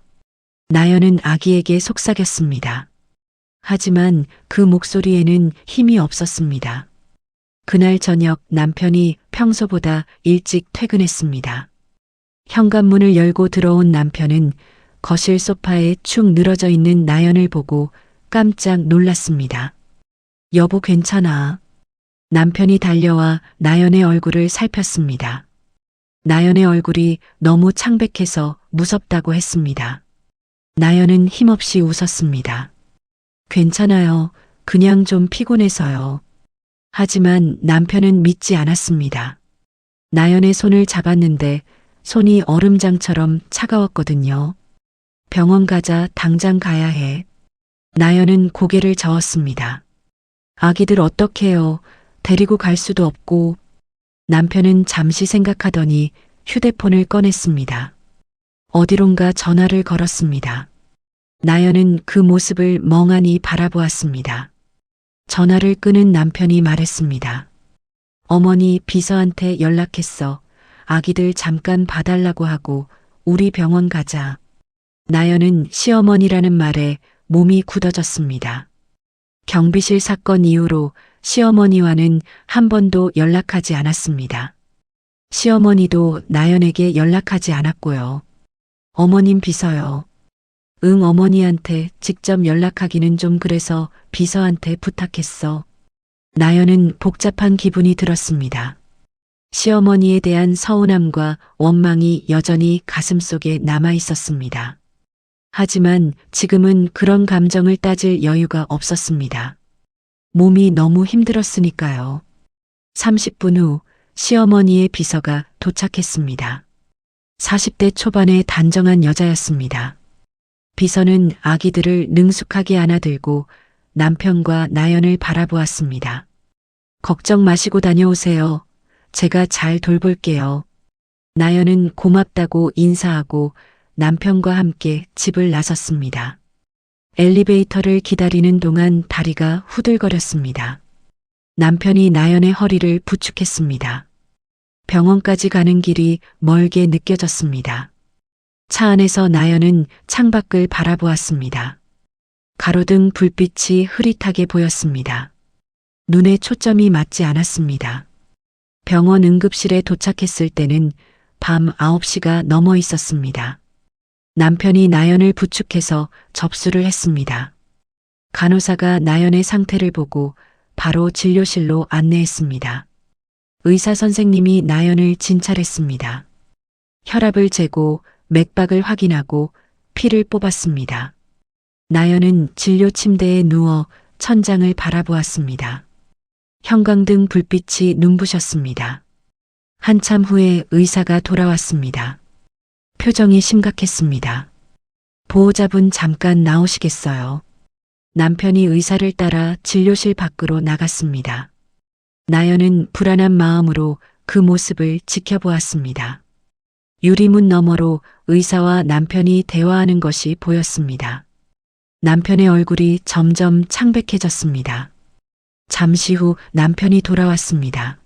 나연은 아기에게 속삭였습니다. 하지만 그 목소리에는 힘이 없었습니다. 그날 저녁 남편이 평소보다 일찍 퇴근했습니다. 현관문을 열고 들어온 남편은 거실 소파에 축 늘어져 있는 나연을 보고 깜짝 놀랐습니다. 여보 괜찮아. 남편이 달려와 나연의 얼굴을 살폈습니다. 나연의 얼굴이 너무 창백해서 무섭다고 했습니다. 나연은 힘없이 웃었습니다. 괜찮아요. 그냥 좀 피곤해서요. 하지만 남편은 믿지 않았습니다. 나연의 손을 잡았는데 손이 얼음장처럼 차가웠거든요. 병원 가자, 당장 가야 해. 나연은 고개를 저었습니다. 아기들 어떡해요. 데리고 갈 수도 없고. 남편은 잠시 생각하더니 휴대폰을 꺼냈습니다. 어디론가 전화를 걸었습니다. 나연은 그 모습을 멍하니 바라보았습니다. 전화를 끊은 남편이 말했습니다. 어머니 비서한테 연락했어. 아기들 잠깐 봐달라고 하고 우리 병원 가자. 나연은 시어머니라는 말에 몸이 굳어졌습니다. 경비실 사건 이후로 시어머니와는 한 번도 연락하지 않았습니다. 시어머니도 나연에게 연락하지 않았고요. 어머님 비서요. 응, 어머니한테 직접 연락하기는 좀 그래서 비서한테 부탁했어. 나연은 복잡한 기분이 들었습니다. 시어머니에 대한 서운함과 원망이 여전히 가슴속에 남아 있었습니다. 하지만 지금은 그런 감정을 따질 여유가 없었습니다. 몸이 너무 힘들었으니까요. 30분 후 시어머니의 비서가 도착했습니다. 40대 초반의 단정한 여자였습니다. 비서는 아기들을 능숙하게 안아들고 남편과 나연을 바라보았습니다. 걱정 마시고 다녀오세요. 제가 잘 돌볼게요. 나연은 고맙다고 인사하고 남편과 함께 집을 나섰습니다. 엘리베이터를 기다리는 동안 다리가 후들거렸습니다. 남편이 나연의 허리를 부축했습니다. 병원까지 가는 길이 멀게 느껴졌습니다. 차 안에서 나연은 창밖을 바라보았습니다. 가로등 불빛이 흐릿하게 보였습니다. 눈에 초점이 맞지 않았습니다. 병원 응급실에 도착했을 때는 밤 9시가 넘어 있었습니다. 남편이 나연을 부축해서 접수를 했습니다. 간호사가 나연의 상태를 보고 바로 진료실로 안내했습니다. 의사 선생님이 나연을 진찰했습니다. 혈압을 재고 맥박을 확인하고 피를 뽑았습니다. 나연은 진료 침대에 누워 천장을 바라보았습니다. 형광등 불빛이 눈부셨습니다. 한참 후에 의사가 돌아왔습니다. 표정이 심각했습니다. 보호자분 잠깐 나오시겠어요? 남편이 의사를 따라 진료실 밖으로 나갔습니다. 나연은 불안한 마음으로 그 모습을 지켜보았습니다. 유리문 너머로 의사와 남편이 대화하는 것이 보였습니다. 남편의 얼굴이 점점 창백해졌습니다. 잠시 후 남편이 돌아왔습니다.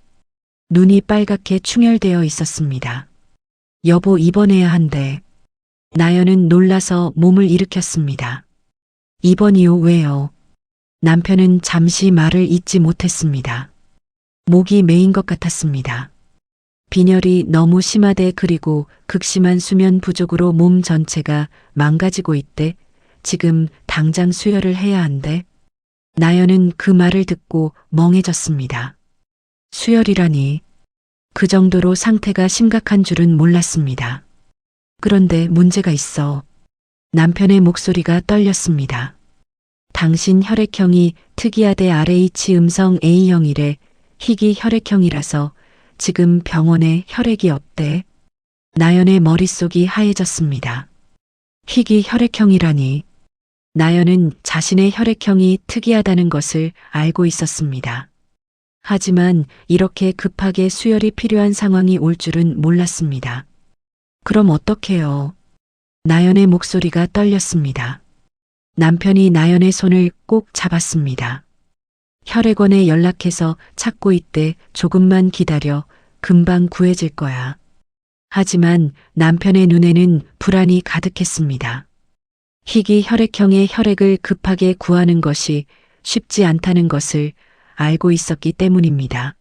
눈이 빨갛게 충혈되어 있었습니다. 여보 입원해야 한대. 나연은 놀라서 몸을 일으켰습니다. 입원이요? 왜요? 남편은 잠시 말을 잇지 못했습니다. 목이 메인 것 같았습니다. 빈혈이 너무 심하대. 그리고 극심한 수면 부족으로 몸 전체가 망가지고 있대. 지금 당장 수혈을 해야 한대. 나연은 그 말을 듣고 멍해졌습니다. 수혈이라니. 그 정도로 상태가 심각한 줄은 몰랐습니다. 그런데 문제가 있어. 남편의 목소리가 떨렸습니다. 당신 혈액형이 특이하대. RH 음성 A형이래. 희귀 혈액형이라서 지금 병원에 혈액이 없대. 나연의 머릿속이 하얘졌습니다. 희귀 혈액형이라니. 나연은 자신의 혈액형이 특이하다는 것을 알고 있었습니다. 하지만 이렇게 급하게 수혈이 필요한 상황이 올 줄은 몰랐습니다. 그럼 어떡해요? 나연의 목소리가 떨렸습니다. 남편이 나연의 손을 꼭 잡았습니다. 혈액원에 연락해서 찾고 있대. 조금만 기다려. 금방 구해질 거야. 하지만 남편의 눈에는 불안이 가득했습니다. 희귀 혈액형의 혈액을 급하게 구하는 것이 쉽지 않다는 것을 알고 있었기 때문입니다.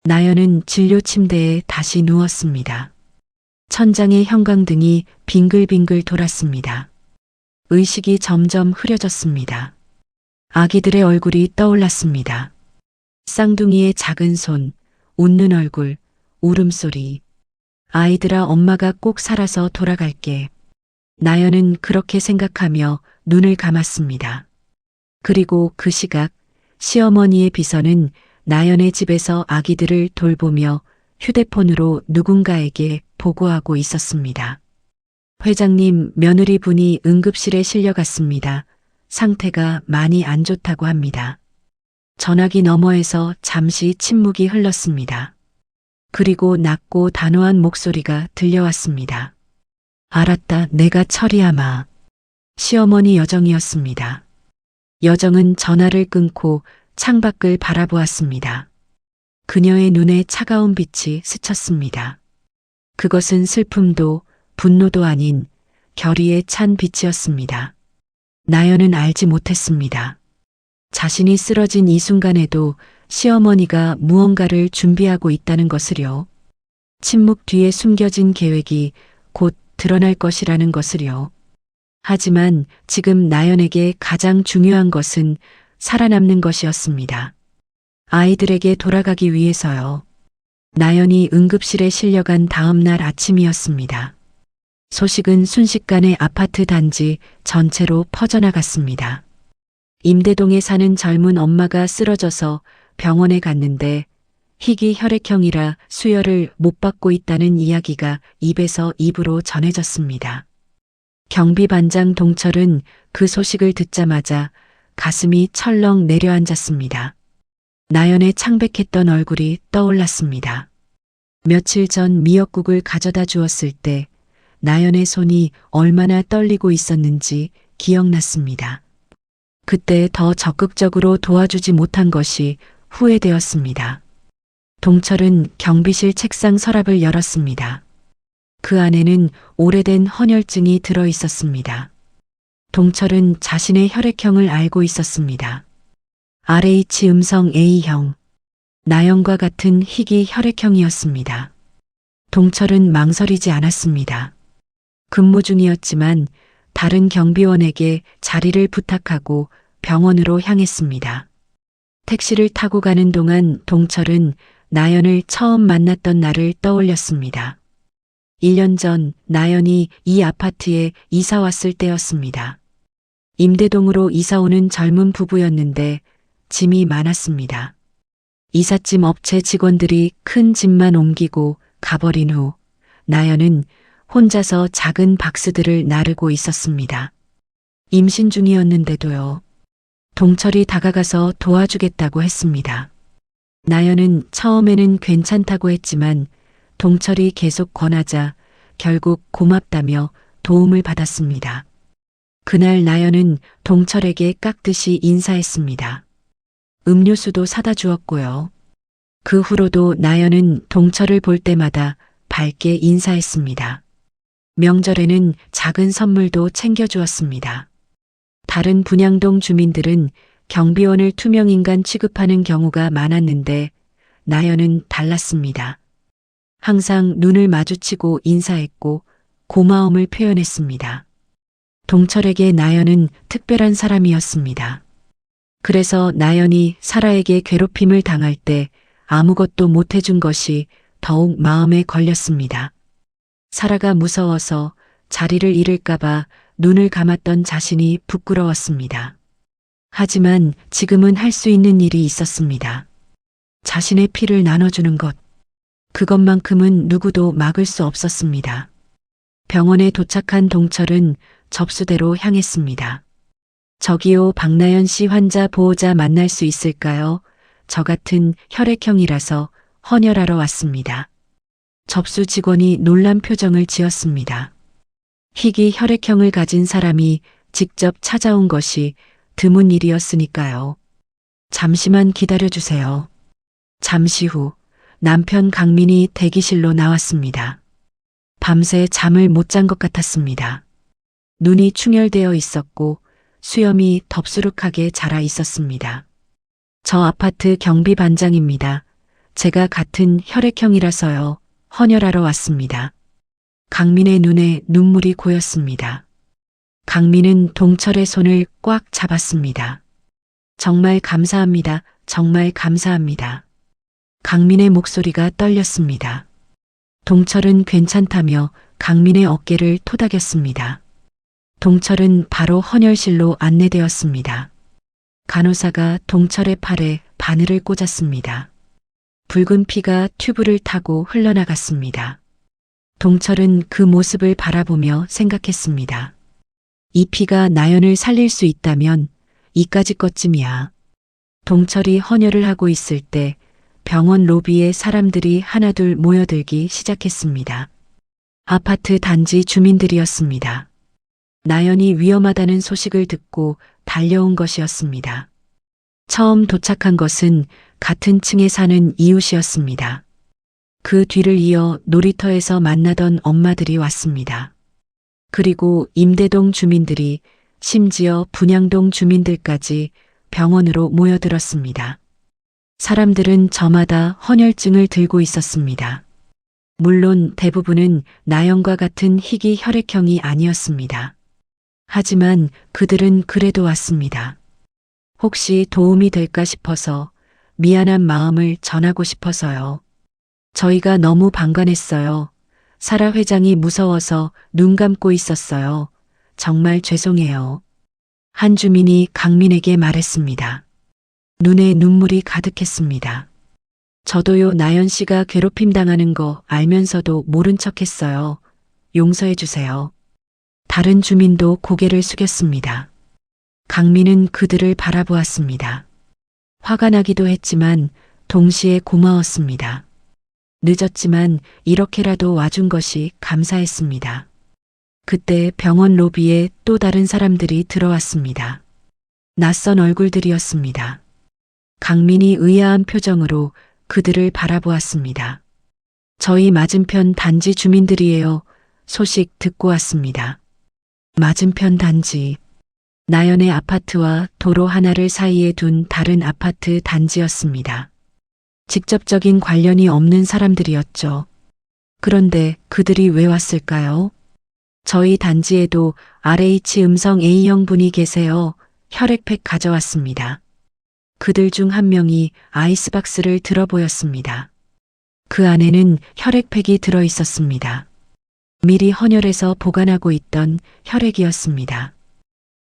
나연은 진료 침대에 다시 누웠습니다. 천장의 형광등이 빙글빙글 돌았습니다. 의식이 점점 흐려졌습니다. 아기들의 얼굴이 떠올랐습니다. 쌍둥이의 작은 손, 웃는 얼굴, 울음소리. 아이들아, 엄마가 꼭 살아서 돌아갈게. 나연은 그렇게 생각하며 눈을 감았습니다. 그리고 그 시각 시어머니의 비서는 나연의 집에서 아기들을 돌보며 휴대폰으로 누군가에게 보고하고 있었습니다. 회장님, 며느리분이 응급실에 실려갔습니다. 상태가 많이 안 좋다고 합니다. 전화기 너머에서 잠시 침묵이 흘렀습니다. 그리고 낮고 단호한 목소리가 들려왔습니다. 알았다, 내가 처리하마. 시어머니 여정이었습니다. 여정은 전화를 끊고 창밖을 바라보았습니다. 그녀의 눈에 차가운 빛이 스쳤습니다. 그것은 슬픔도 분노도 아닌 결의에 찬 빛이었습니다. 나연은 알지 못했습니다. 자신이 쓰러진 이 순간에도 시어머니가 무언가를 준비하고 있다는 것을요. 침묵 뒤에 숨겨진 계획이 곧 드러날 것이라는 것을요. 하지만 지금 나연에게 가장 중요한 것은 살아남는 것이었습니다. 아이들에게 돌아가기 위해서요. 나연이 응급실에 실려간 다음 날 아침이었습니다. 소식은 순식간에 아파트 단지 전체로 퍼져나갔습니다. 임대동에 사는 젊은 엄마가 쓰러져서 병원에 갔는데 희귀 혈액형이라 수혈을 못 받고 있다는 이야기가 입에서 입으로 전해졌습니다. 경비반장 동철은 그 소식을 듣자마자 가슴이 철렁 내려앉았습니다. 나연의 창백했던 얼굴이 떠올랐습니다. 며칠 전 미역국을 가져다 주었을 때 나연의 손이 얼마나 떨리고 있었는지 기억났습니다. 그때 더 적극적으로 도와주지 못한 것이 후회되었습니다. 동철은 경비실 책상 서랍을 열었습니다. 그 안에는 오래된 헌혈증이 들어 있었습니다. 동철은 자신의 혈액형을 알고 있었습니다. RH 음성 A형. 나연과 같은 희귀 혈액형이었습니다. 동철은 망설이지 않았습니다. 근무 중이었지만 다른 경비원에게 자리를 부탁하고 병원으로 향했습니다. 택시를 타고 가는 동안 동철은 나연을 처음 만났던 날을 떠올렸습니다. 1년 전 나연이 이 아파트에 이사 왔을 때였습니다. 임대동으로 이사 오는 젊은 부부였는데 짐이 많았습니다. 이삿짐 업체 직원들이 큰 짐만 옮기고 가버린 후 나연은 혼자서 작은 박스들을 나르고 있었습니다. 임신 중이었는데도요. 동철이 다가가서 도와주겠다고 했습니다. 나연은 처음에는 괜찮다고 했지만 동철이 계속 권하자 결국 고맙다며 도움을 받았습니다. 그날 나연은 동철에게 깍듯이 인사했습니다. 음료수도 사다 주었고요. 그 후로도 나연은 동철을 볼 때마다 밝게 인사했습니다. 명절에는 작은 선물도 챙겨주었습니다. 다른 분양동 주민들은 경비원을 투명인간 취급하는 경우가 많았는데 나연은 달랐습니다. 항상 눈을 마주치고 인사했고 고마움을 표현했습니다. 동철에게 나연은 특별한 사람이었습니다. 그래서 나연이 사라에게 괴롭힘을 당할 때 아무것도 못해준 것이 더욱 마음에 걸렸습니다. 사라가 무서워서 자리를 잃을까봐 눈을 감았던 자신이 부끄러웠습니다. 하지만 지금은 할 수 있는 일이 있었습니다. 자신의 피를 나눠주는 것. 그것만큼은 누구도 막을 수 없었습니다. 병원에 도착한 동철은 접수대로 향했습니다. 저기요, 박나연 씨 환자 보호자 만날 수 있을까요? 저 같은 혈액형이라서 헌혈하러 왔습니다. 접수 직원이 놀란 표정을 지었습니다. 희귀 혈액형을 가진 사람이 직접 찾아온 것이 드문 일이었으니까요. 잠시만 기다려주세요. 잠시 후 남편 강민이 대기실로 나왔습니다. 밤새 잠을 못 잔 것 같았습니다. 눈이 충혈되어 있었고 수염이 덥수룩하게 자라 있었습니다. 저 아파트 경비반장입니다. 제가 같은 혈액형이라서요. 헌혈하러 왔습니다. 강민의 눈에 눈물이 고였습니다. 강민은 동철의 손을 꽉 잡았습니다. 정말 감사합니다. 정말 감사합니다. 강민의 목소리가 떨렸습니다. 동철은 괜찮다며 강민의 어깨를 토닥였습니다. 동철은 바로 헌혈실로 안내되었습니다. 간호사가 동철의 팔에 바늘을 꽂았습니다. 붉은 피가 튜브를 타고 흘러나갔습니다. 동철은 그 모습을 바라보며 생각했습니다. 이 피가 나연을 살릴 수 있다면 이까지 것쯤이야. 동철이 헌혈을 하고 있을 때 병원 로비에 사람들이 하나둘 모여들기 시작했습니다. 아파트 단지 주민들이었습니다. 나연이 위험하다는 소식을 듣고 달려온 것이었습니다. 처음 도착한 것은 같은 층에 사는 이웃이었습니다. 그 뒤를 이어 놀이터에서 만나던 엄마들이 왔습니다. 그리고 임대동 주민들이, 심지어 분양동 주민들까지 병원으로 모여들었습니다. 사람들은 저마다 헌혈증을 들고 있었습니다. 물론 대부분은 나연과 같은 희귀 혈액형이 아니었습니다. 하지만 그들은 그래도 왔습니다. 혹시 도움이 될까 싶어서, 미안한 마음을 전하고 싶어서요. 저희가 너무 방관했어요. 사라 회장이 무서워서 눈 감고 있었어요. 정말 죄송해요. 한 주민이 강민에게 말했습니다. 눈에 눈물이 가득했습니다. 저도요, 나연 씨가 괴롭힘 당하는 거 알면서도 모른 척 했어요. 용서해 주세요. 다른 주민도 고개를 숙였습니다. 강민은 그들을 바라보았습니다. 화가 나기도 했지만 동시에 고마웠습니다. 늦었지만 이렇게라도 와준 것이 감사했습니다. 그때 병원 로비에 또 다른 사람들이 들어왔습니다. 낯선 얼굴들이었습니다. 강민이 의아한 표정으로 그들을 바라보았습니다. 저희 맞은편 단지 주민들이에요. 소식 듣고 왔습니다. 맞은편 단지. 나연의 아파트와 도로 하나를 사이에 둔 다른 아파트 단지였습니다. 직접적인 관련이 없는 사람들이었죠. 그런데 그들이 왜 왔을까요? 저희 단지에도 RH 음성 A형 분이 계세요. 혈액팩 가져왔습니다. 그들 중 한 명이 아이스박스를 들어 보였습니다. 그 안에는 혈액팩이 들어 있었습니다. 미리 헌혈해서 보관하고 있던 혈액이었습니다.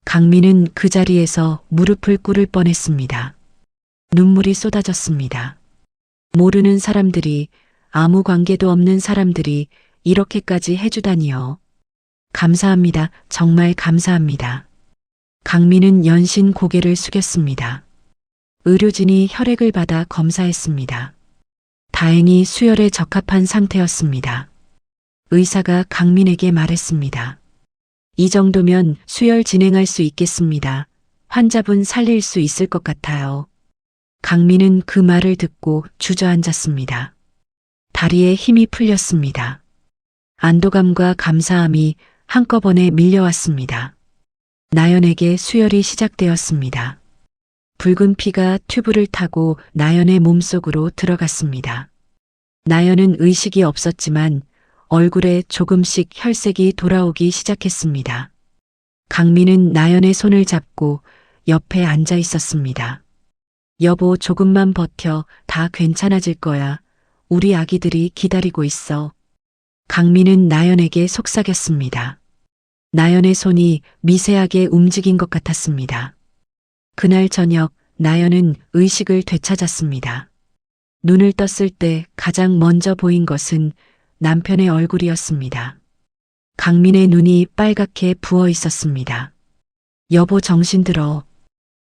강민은 그 자리에서 무릎을 꿇을 뻔했습니다. 눈물이 쏟아졌습니다. 모르는 사람들이, 아무 관계도 없는 사람들이 이렇게까지 해주다니요. 감사합니다. 정말 감사합니다. 강민은 연신 고개를 숙였습니다. 의료진이 혈액을 받아 검사했습니다. 다행히 수혈에 적합한 상태였습니다. 의사가 강민에게 말했습니다. 이 정도면 수혈 진행할 수 있겠습니다. 환자분 살릴 수 있을 것 같아요. 강민은 그 말을 듣고 주저앉았습니다. 다리에 힘이 풀렸습니다. 안도감과 감사함이 한꺼번에 밀려왔습니다. 나연에게 수혈이 시작되었습니다. 붉은 피가 튜브를 타고 나연의 몸속으로 들어갔습니다. 나연은 의식이 없었지만 얼굴에 조금씩 혈색이 돌아오기 시작했습니다. 강민은 나연의 손을 잡고 옆에 앉아 있었습니다. 여보, 조금만 버텨. 다 괜찮아질 거야. 우리 아기들이 기다리고 있어. 강민은 나연에게 속삭였습니다. 나연의 손이 미세하게 움직인 것 같았습니다. 그날 저녁 나연은 의식을 되찾았습니다. 눈을 떴을 때 가장 먼저 보인 것은 남편의 얼굴이었습니다. 강민의 눈이 빨갛게 부어 있었습니다. 여보, 정신 들어.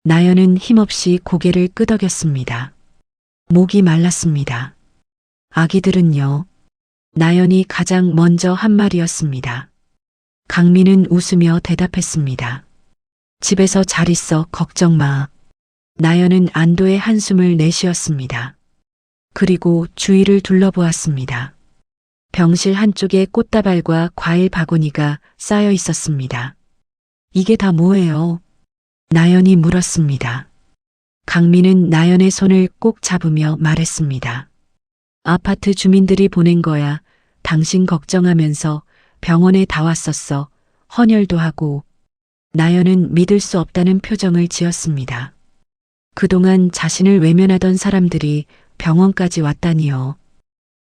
나연은 힘없이 고개를 끄덕였습니다. 목이 말랐습니다. 아기들은요? 나연이 가장 먼저 한 말이었습니다. 강민은 웃으며 대답했습니다. 집에서 잘 있어. 걱정 마. 나연은 안도의 한숨을 내쉬었습니다. 그리고 주위를 둘러보았습니다. 병실 한쪽에 꽃다발과 과일 바구니가 쌓여 있었습니다. 이게 다 뭐예요? 나연이 물었습니다. 강민은 나연의 손을 꼭 잡으며 말했습니다. 아파트 주민들이 보낸 거야. 당신 걱정하면서 병원에 다 왔었어. 헌혈도 하고. 나연은 믿을 수 없다는 표정을 지었습니다. 그동안 자신을 외면하던 사람들이 병원까지 왔다니요.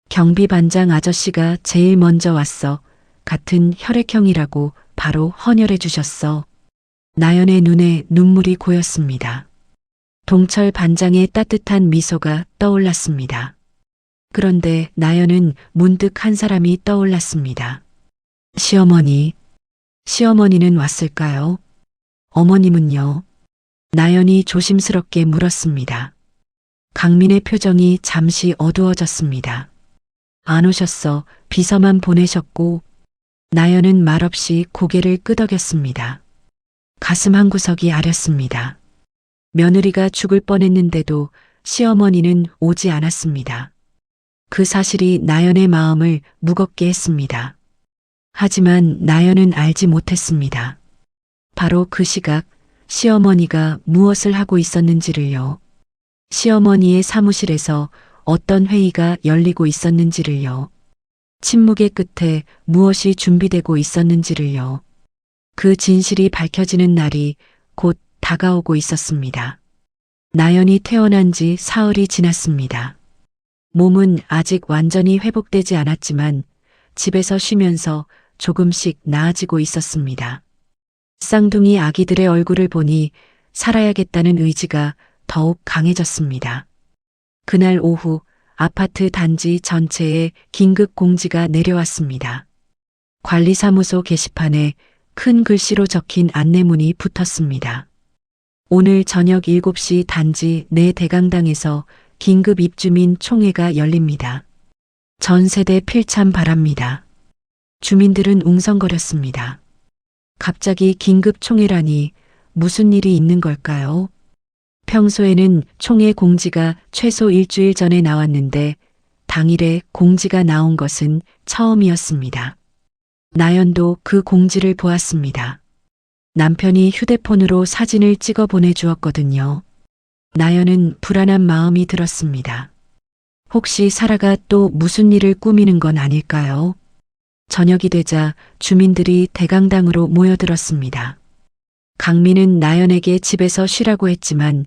경비반장 아저씨가 제일 먼저 왔어. 같은 혈액형이라고 바로 헌혈해 주셨어. 나연의 눈에 눈물이 고였습니다. 동철 반장의 따뜻한 미소가 떠올랐습니다. 그런데 나연은 문득 한 사람이 떠올랐습니다. 시어머니. 시어머니는 왔을까요? 어머님은요? 나연이 조심스럽게 물었습니다. 강민의 표정이 잠시 어두워졌습니다. 안 오셨어. 비서만 보내셨고. 나연은 말없이 고개를 끄덕였습니다. 가슴 한구석이 아렸습니다. 며느리가 죽을 뻔했는데도 시어머니는 오지 않았습니다. 그 사실이 나연의 마음을 무겁게 했습니다. 하지만 나연은 알지 못했습니다. 바로 그 시각 시어머니가 무엇을 하고 있었는지를요. 시어머니의 사무실에서 어떤 회의가 열리고 있었는지를요. 침묵의 끝에 무엇이 준비되고 있었는지를요. 그 진실이 밝혀지는 날이 곧 다가오고 있었습니다. 나연이 태어난 지 사흘이 지났습니다. 몸은 아직 완전히 회복되지 않았지만 집에서 쉬면서 조금씩 나아지고 있었습니다. 쌍둥이 아기들의 얼굴을 보니 살아야겠다는 의지가 더욱 강해졌습니다. 그날 오후 아파트 단지 전체에 긴급 공지가 내려왔습니다. 관리사무소 게시판에 큰 글씨로 적힌 안내문이 붙었습니다. 오늘 저녁 7시 단지 내 대강당에서 긴급 입주민 총회가 열립니다. 전 세대 필참 바랍니다. 주민들은 웅성거렸습니다. 갑자기 긴급 총회라니 무슨 일이 있는 걸까요? 평소에는 총회 공지가 최소 일주일 전에 나왔는데 당일에 공지가 나온 것은 처음이었습니다. 나연도 그 공지를 보았습니다. 남편이 휴대폰으로 사진을 찍어 보내주었거든요. 나연은 불안한 마음이 들었습니다. 혹시 사라가 또 무슨 일을 꾸미는 건 아닐까요? 저녁이 되자 주민들이 대강당으로 모여들었습니다. 강민은 나연에게 집에서 쉬라고 했지만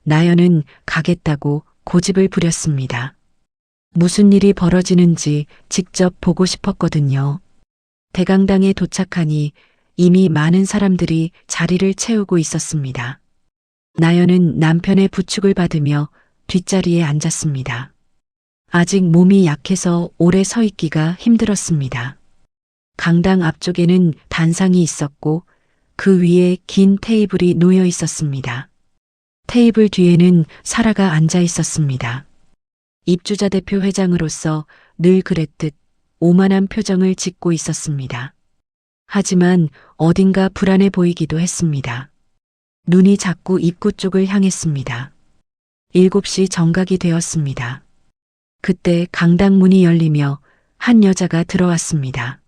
나연은 가겠다고 고집을 부렸습니다. 무슨 일이 벌어지는지 직접 보고 싶었거든요. 대강당에 도착하니 이미 많은 사람들이 자리를 채우고 있었습니다. 나연은 남편의 부축을 받으며 뒷자리에 앉았습니다. 아직 몸이 약해서 오래 서 있기가 힘들었습니다. 강당 앞쪽에는 단상이 있었고 그 위에 긴 테이블이 놓여 있었습니다. 테이블 뒤에는 사라가 앉아 있었습니다. 입주자 대표 회장으로서 늘 그랬듯 오만한 표정을 짓고 있었습니다. 하지만 어딘가 불안해 보이기도 했습니다. 눈이 자꾸 입구 쪽을 향했습니다. 7시 정각이 되었습니다. 그때 강당 문이 열리며 한 여자가 들어왔습니다.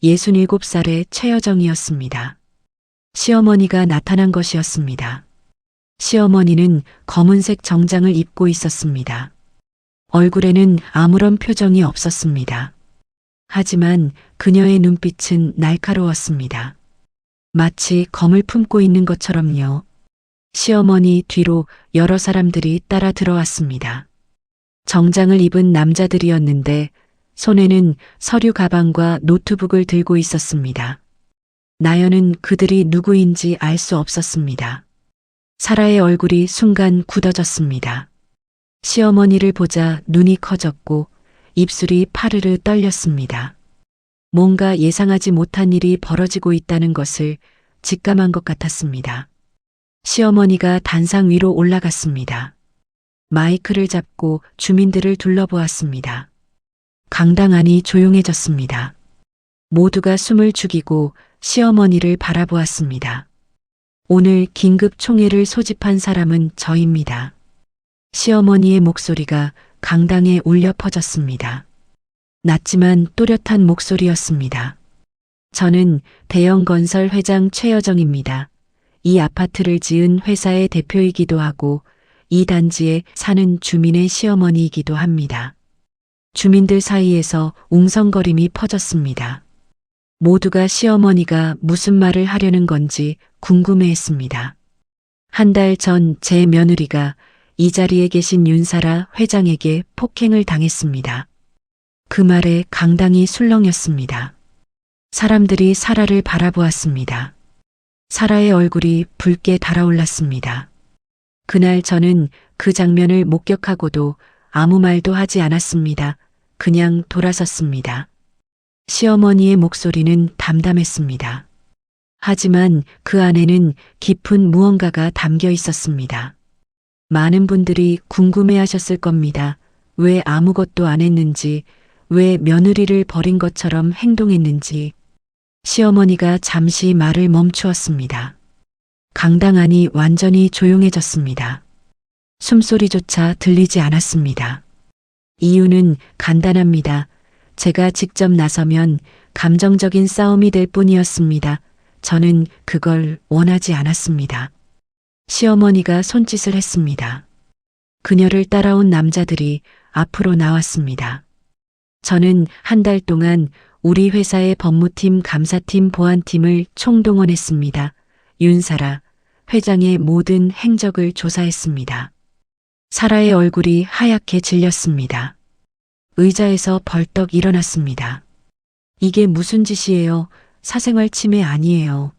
67살의 최여정이었습니다. 시어머니가 나타난 것이었습니다. 시어머니는 검은색 정장을 입고 있었습니다. 얼굴에는 아무런 표정이 없었습니다. 하지만 그녀의 눈빛은 날카로웠습니다. 마치 검을 품고 있는 것처럼요. 시어머니 뒤로 여러 사람들이 따라 들어왔습니다. 정장을 입은 남자들이었는데 손에는 서류 가방과 노트북을 들고 있었습니다. 나연은 그들이 누구인지 알 수 없었습니다. 사라의 얼굴이 순간 굳어졌습니다. 시어머니를 보자 눈이 커졌고 입술이 파르르 떨렸습니다. 뭔가 예상하지 못한 일이 벌어지고 있다는 것을 직감한 것 같았습니다. 시어머니가 단상 위로 올라갔습니다. 마이크를 잡고 주민들을 둘러보았습니다. 강당 안이 조용해졌습니다. 모두가 숨을 죽이고 시어머니를 바라보았습니다. 오늘 긴급 총회를 소집한 사람은 저입니다. 시어머니의 목소리가 강당에 울려 퍼졌습니다. 낮지만 또렷한 목소리였습니다. 저는 대형건설 회장 최여정입니다. 이 아파트를 지은 회사의 대표이기도 하고 이 단지에 사는 주민의 시어머니이기도 합니다. 주민들 사이에서 웅성거림이 퍼졌습니다. 모두가 시어머니가 무슨 말을 하려는 건지 궁금해했습니다. 한 달 전 제 며느리가 이 자리에 계신 윤사라 회장에게 폭행을 당했습니다. 그 말에 강당이 술렁였습니다. 사람들이 사라를 바라보았습니다. 사라의 얼굴이 붉게 달아올랐습니다. 그날 저는 그 장면을 목격하고도 아무 말도 하지 않았습니다. 그냥 돌아섰습니다. 시어머니의 목소리는 담담했습니다. 하지만 그 안에는 깊은 무언가가 담겨 있었습니다. 많은 분들이 궁금해하셨을 겁니다. 왜 아무것도 안 했는지, 왜 며느리를 버린 것처럼 행동했는지. 시어머니가 잠시 말을 멈추었습니다. 강당 안이 완전히 조용해졌습니다. 숨소리조차 들리지 않았습니다. 이유는 간단합니다. 제가 직접 나서면 감정적인 싸움이 될 뿐이었습니다. 저는 그걸 원하지 않았습니다. 시어머니가 손짓을 했습니다. 그녀를 따라온 남자들이 앞으로 나왔습니다. 저는 한 달 동안 우리 회사의 법무팀, 감사팀, 보안팀을 총동원했습니다. 윤사라 회장의 모든 행적을 조사했습니다. 사라의 얼굴이 하얗게 질렸습니다. 의자에서 벌떡 일어났습니다. 이게 무슨 짓이에요? 사생활 침해 아니에요.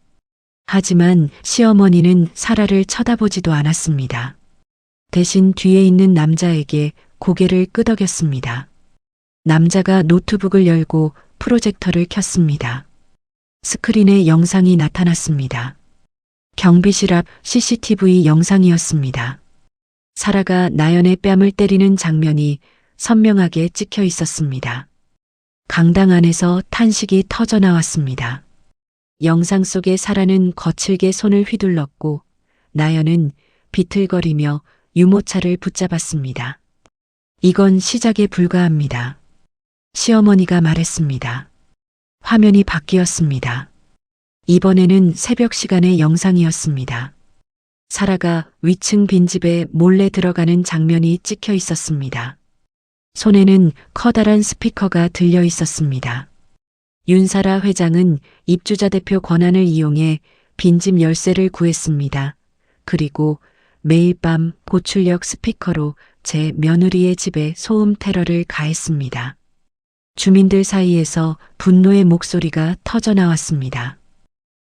하지만 시어머니는 사라를 쳐다보지도 않았습니다. 대신 뒤에 있는 남자에게 고개를 끄덕였습니다. 남자가 노트북을 열고 프로젝터를 켰습니다. 스크린에 영상이 나타났습니다. 경비실 앞 CCTV 영상이었습니다. 사라가 나연의 뺨을 때리는 장면이 선명하게 찍혀 있었습니다. 강당 안에서 탄식이 터져 나왔습니다. 영상 속의 사라는 거칠게 손을 휘둘렀고 나연은 비틀거리며 유모차를 붙잡았습니다. 이건 시작에 불과합니다. 시어머니가 말했습니다. 화면이 바뀌었습니다. 이번에는 새벽 시간의 영상이었습니다. 사라가 위층 빈집에 몰래 들어가는 장면이 찍혀 있었습니다. 손에는 커다란 스피커가 들려 있었습니다. 윤사라 회장은 입주자 대표 권한을 이용해 빈집 열쇠를 구했습니다. 그리고 매일 밤 고출력 스피커로 제 며느리의 집에 소음 테러를 가했습니다. 주민들 사이에서 분노의 목소리가 터져 나왔습니다.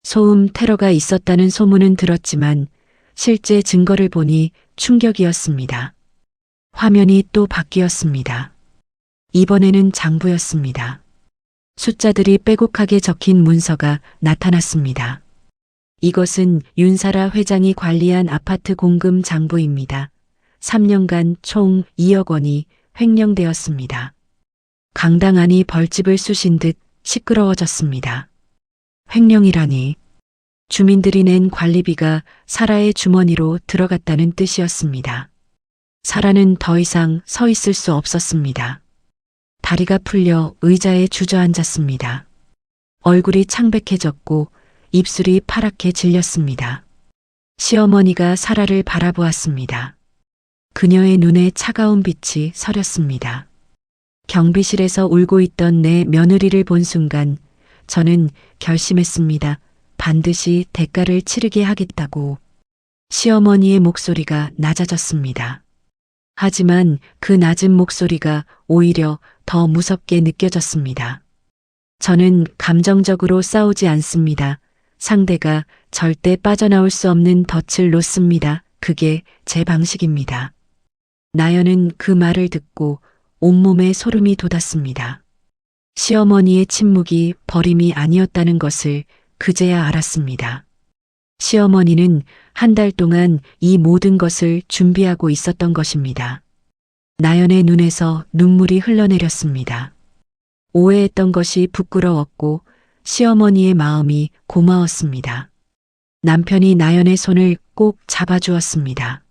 소음 테러가 있었다는 소문은 들었지만 실제 증거를 보니 충격이었습니다. 화면이 또 바뀌었습니다. 이번에는 장부였습니다. 숫자들이 빼곡하게 적힌 문서가 나타났습니다. 이것은 윤사라 회장이 관리한 아파트 공금 장부입니다. 3년간 총 2억 원이 횡령되었습니다. 강당 안이 벌집을 쑤신 듯 시끄러워졌습니다. 횡령이라니. 주민들이 낸 관리비가 사라의 주머니로 들어갔다는 뜻이었습니다. 사라는 더 이상 서 있을 수 없었습니다. 다리가 풀려 의자에 주저앉았습니다. 얼굴이 창백해졌고 입술이 파랗게 질렸습니다. 시어머니가 사라를 바라보았습니다. 그녀의 눈에 차가운 빛이 서렸습니다. 경비실에서 울고 있던 내 며느리를 본 순간 저는 결심했습니다. 반드시 대가를 치르게 하겠다고. 시어머니의 목소리가 낮아졌습니다. 하지만 그 낮은 목소리가 오히려 더 무섭게 느껴졌습니다. 저는 감정적으로 싸우지 않습니다. 상대가 절대 빠져나올 수 없는 덫을 놓습니다. 그게 제 방식입니다. 나연은 그 말을 듣고 온몸에 소름이 돋았습니다. 시어머니의 침묵이 버림이 아니었다는 것을 그제야 알았습니다. 시어머니는 한 달 동안 이 모든 것을 준비하고 있었던 것입니다. 나연의 눈에서 눈물이 흘러내렸습니다. 오해했던 것이 부끄러웠고 시어머니의 마음이 고마웠습니다. 남편이 나연의 손을 꼭 잡아주었습니다.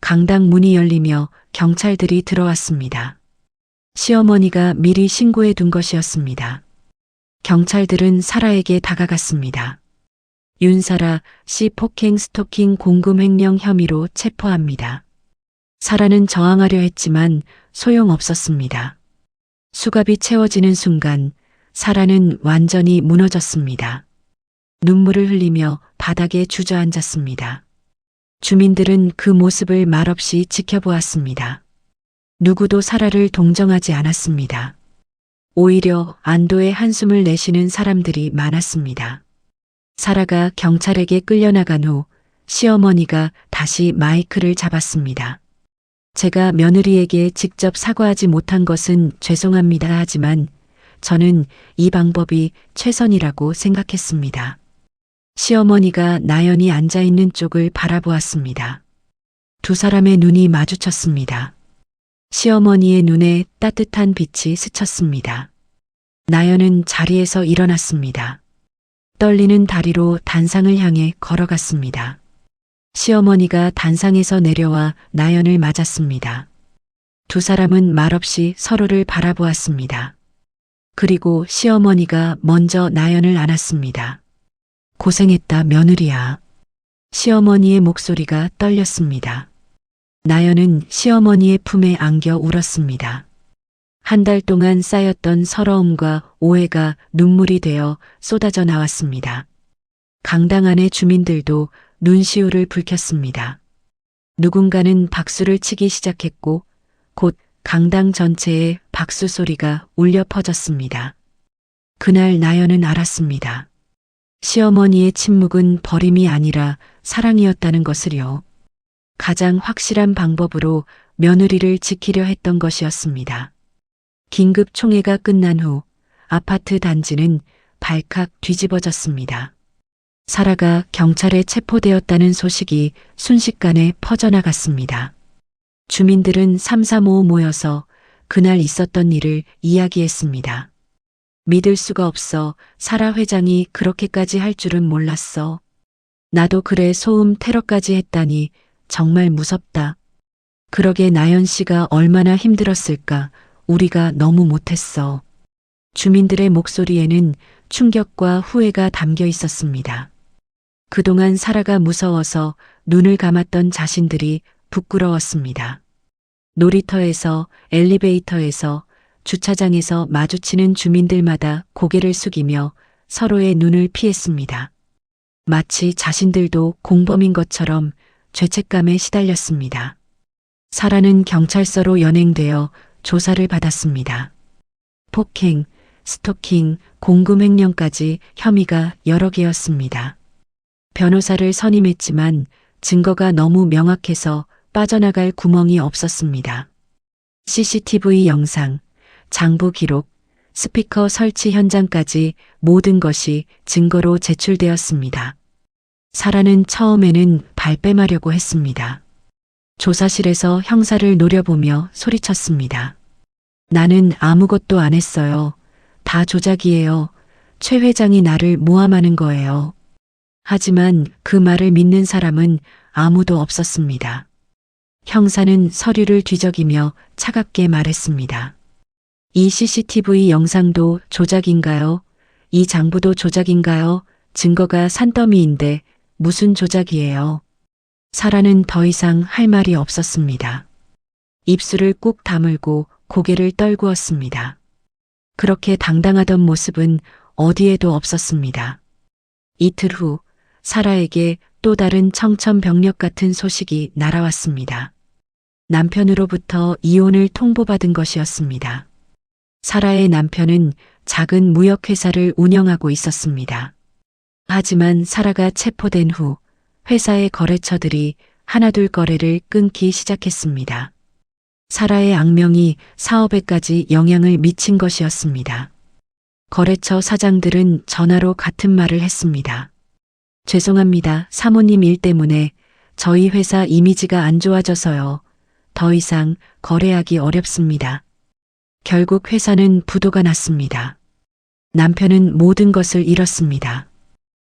강당 문이 열리며 경찰들이 들어왔습니다. 시어머니가 미리 신고해 둔 것이었습니다. 경찰들은 사라에게 다가갔습니다. 윤사라 씨 폭행 스토킹 공금 횡령 혐의로 체포합니다. 사라는 저항하려 했지만 소용없었습니다. 수갑이 채워지는 순간 사라는 완전히 무너졌습니다. 눈물을 흘리며 바닥에 주저앉았습니다. 주민들은 그 모습을 말없이 지켜보았습니다. 누구도 사라를 동정하지 않았습니다. 오히려 안도의 한숨을 내쉬는 사람들이 많았습니다. 사라가 경찰에게 끌려나간 후 시어머니가 다시 마이크를 잡았습니다. 제가 며느리에게 직접 사과하지 못한 것은 죄송합니다. 하지만 저는 이 방법이 최선이라고 생각했습니다. 시어머니가 나연히 앉아있는 쪽을 바라보았습니다. 두 사람의 눈이 마주쳤습니다. 시어머니의 눈에 따뜻한 빛이 스쳤습니다. 나연은 자리에서 일어났습니다. 떨리는 다리로 단상을 향해 걸어갔습니다. 시어머니가 단상에서 내려와 나연을 맞았습니다. 두 사람은 말없이 서로를 바라보았습니다. 그리고 시어머니가 먼저 나연을 안았습니다. 고생했다, 며느리야. 시어머니의 목소리가 떨렸습니다. 나연은 시어머니의 품에 안겨 울었습니다. 한 달 동안 쌓였던 서러움과 오해가 눈물이 되어 쏟아져 나왔습니다. 강당 안의 주민들도 눈시울을 붉혔습니다. 누군가는 박수를 치기 시작했고 곧 강당 전체에 박수 소리가 울려 퍼졌습니다. 그날 나연은 알았습니다. 시어머니의 침묵은 버림이 아니라 사랑이었다는 것을요. 가장 확실한 방법으로 며느리를 지키려 했던 것이었습니다. 긴급 총회가 끝난 후 아파트 단지는 발칵 뒤집어졌습니다. 사라가 경찰에 체포되었다는 소식이 순식간에 퍼져나갔습니다. 주민들은 삼삼오오 모여서 그날 있었던 일을 이야기했습니다. 믿을 수가 없어. 사라 회장이 그렇게까지 할 줄은 몰랐어. 나도 그래. 소음 테러까지 했다니 정말 무섭다. 그러게 나연 씨가 얼마나 힘들었을까. 우리가 너무 못했어. 주민들의 목소리에는 충격과 후회가 담겨 있었습니다. 그동안 사라가 무서워서 눈을 감았던 자신들이 부끄러웠습니다. 놀이터에서, 엘리베이터에서, 주차장에서 마주치는 주민들마다 고개를 숙이며 서로의 눈을 피했습니다. 마치 자신들도 공범인 것처럼 죄책감에 시달렸습니다. 사라는 경찰서로 연행되어 조사를 받았습니다. 폭행, 스토킹, 공금횡령까지 혐의가 여러 개였습니다. 변호사를 선임했지만 증거가 너무 명확해서 빠져나갈 구멍이 없었습니다. CCTV 영상, 장부 기록, 스피커 설치 현장까지 모든 것이 증거로 제출되었습니다. 사라는 처음에는 발뺌하려고 했습니다. 조사실에서 형사를 노려보며 소리쳤습니다. 나는 아무것도 안 했어요. 다 조작이에요. 최 회장이 나를 모함하는 거예요. 하지만 그 말을 믿는 사람은 아무도 없었습니다. 형사는 서류를 뒤적이며 차갑게 말했습니다. 이 CCTV 영상도 조작인가요? 이 장부도 조작인가요? 증거가 산더미인데 무슨 조작이에요? 사라는 더 이상 할 말이 없었습니다. 입술을 꾹 다물고 고개를 떨구었습니다. 그렇게 당당하던 모습은 어디에도 없었습니다. 이틀 후 사라에게 또 다른 청천벽력 같은 소식이 날아왔습니다. 남편으로부터 이혼을 통보받은 것이었습니다. 사라의 남편은 작은 무역회사를 운영하고 있었습니다. 하지만 사라가 체포된 후 회사의 거래처들이 하나둘 거래를 끊기 시작했습니다. 사라의 악명이 사업에까지 영향을 미친 것이었습니다. 거래처 사장들은 전화로 같은 말을 했습니다. 죄송합니다. 사모님 일 때문에 저희 회사 이미지가 안 좋아져서요. 더 이상 거래하기 어렵습니다. 결국 회사는 부도가 났습니다. 남편은 모든 것을 잃었습니다.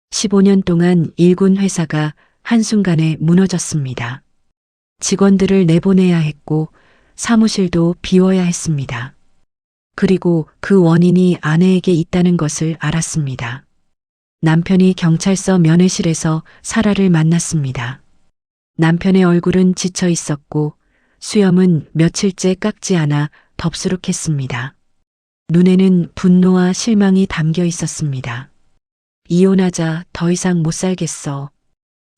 15년 동안 일군 회사가 한순간에 무너졌습니다. 직원들을 내보내야 했고 사무실도 비워야 했습니다. 그리고 그 원인이 아내에게 있다는 것을 알았습니다. 남편이 경찰서 면회실에서 사라를 만났습니다. 남편의 얼굴은 지쳐 있었고 수염은 며칠째 깎지 않아 덥수룩했습니다. 눈에는 분노와 실망이 담겨 있었습니다. 이혼하자, 더 이상 못 살겠어.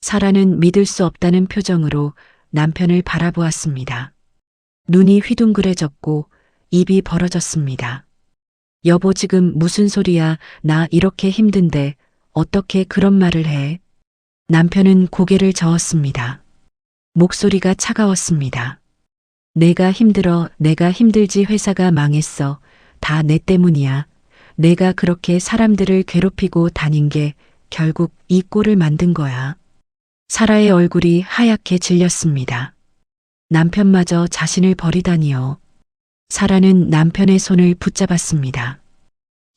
사라는 믿을 수 없다는 표정으로 남편을 바라보았습니다. 눈이 휘둥그레졌고 입이 벌어졌습니다. 여보, 지금 무슨 소리야? 나 이렇게 힘든데 어떻게 그런 말을 해? 남편은 고개를 저었습니다. 목소리가 차가웠습니다. 내가 힘들어, 내가 힘들지. 회사가 망했어. 다 내 때문이야. 내가 그렇게 사람들을 괴롭히고 다닌 게 결국 이 꼴을 만든 거야. 사라의 얼굴이 하얗게 질렸습니다. 남편마저 자신을 버리다니요. 사라는 남편의 손을 붙잡았습니다.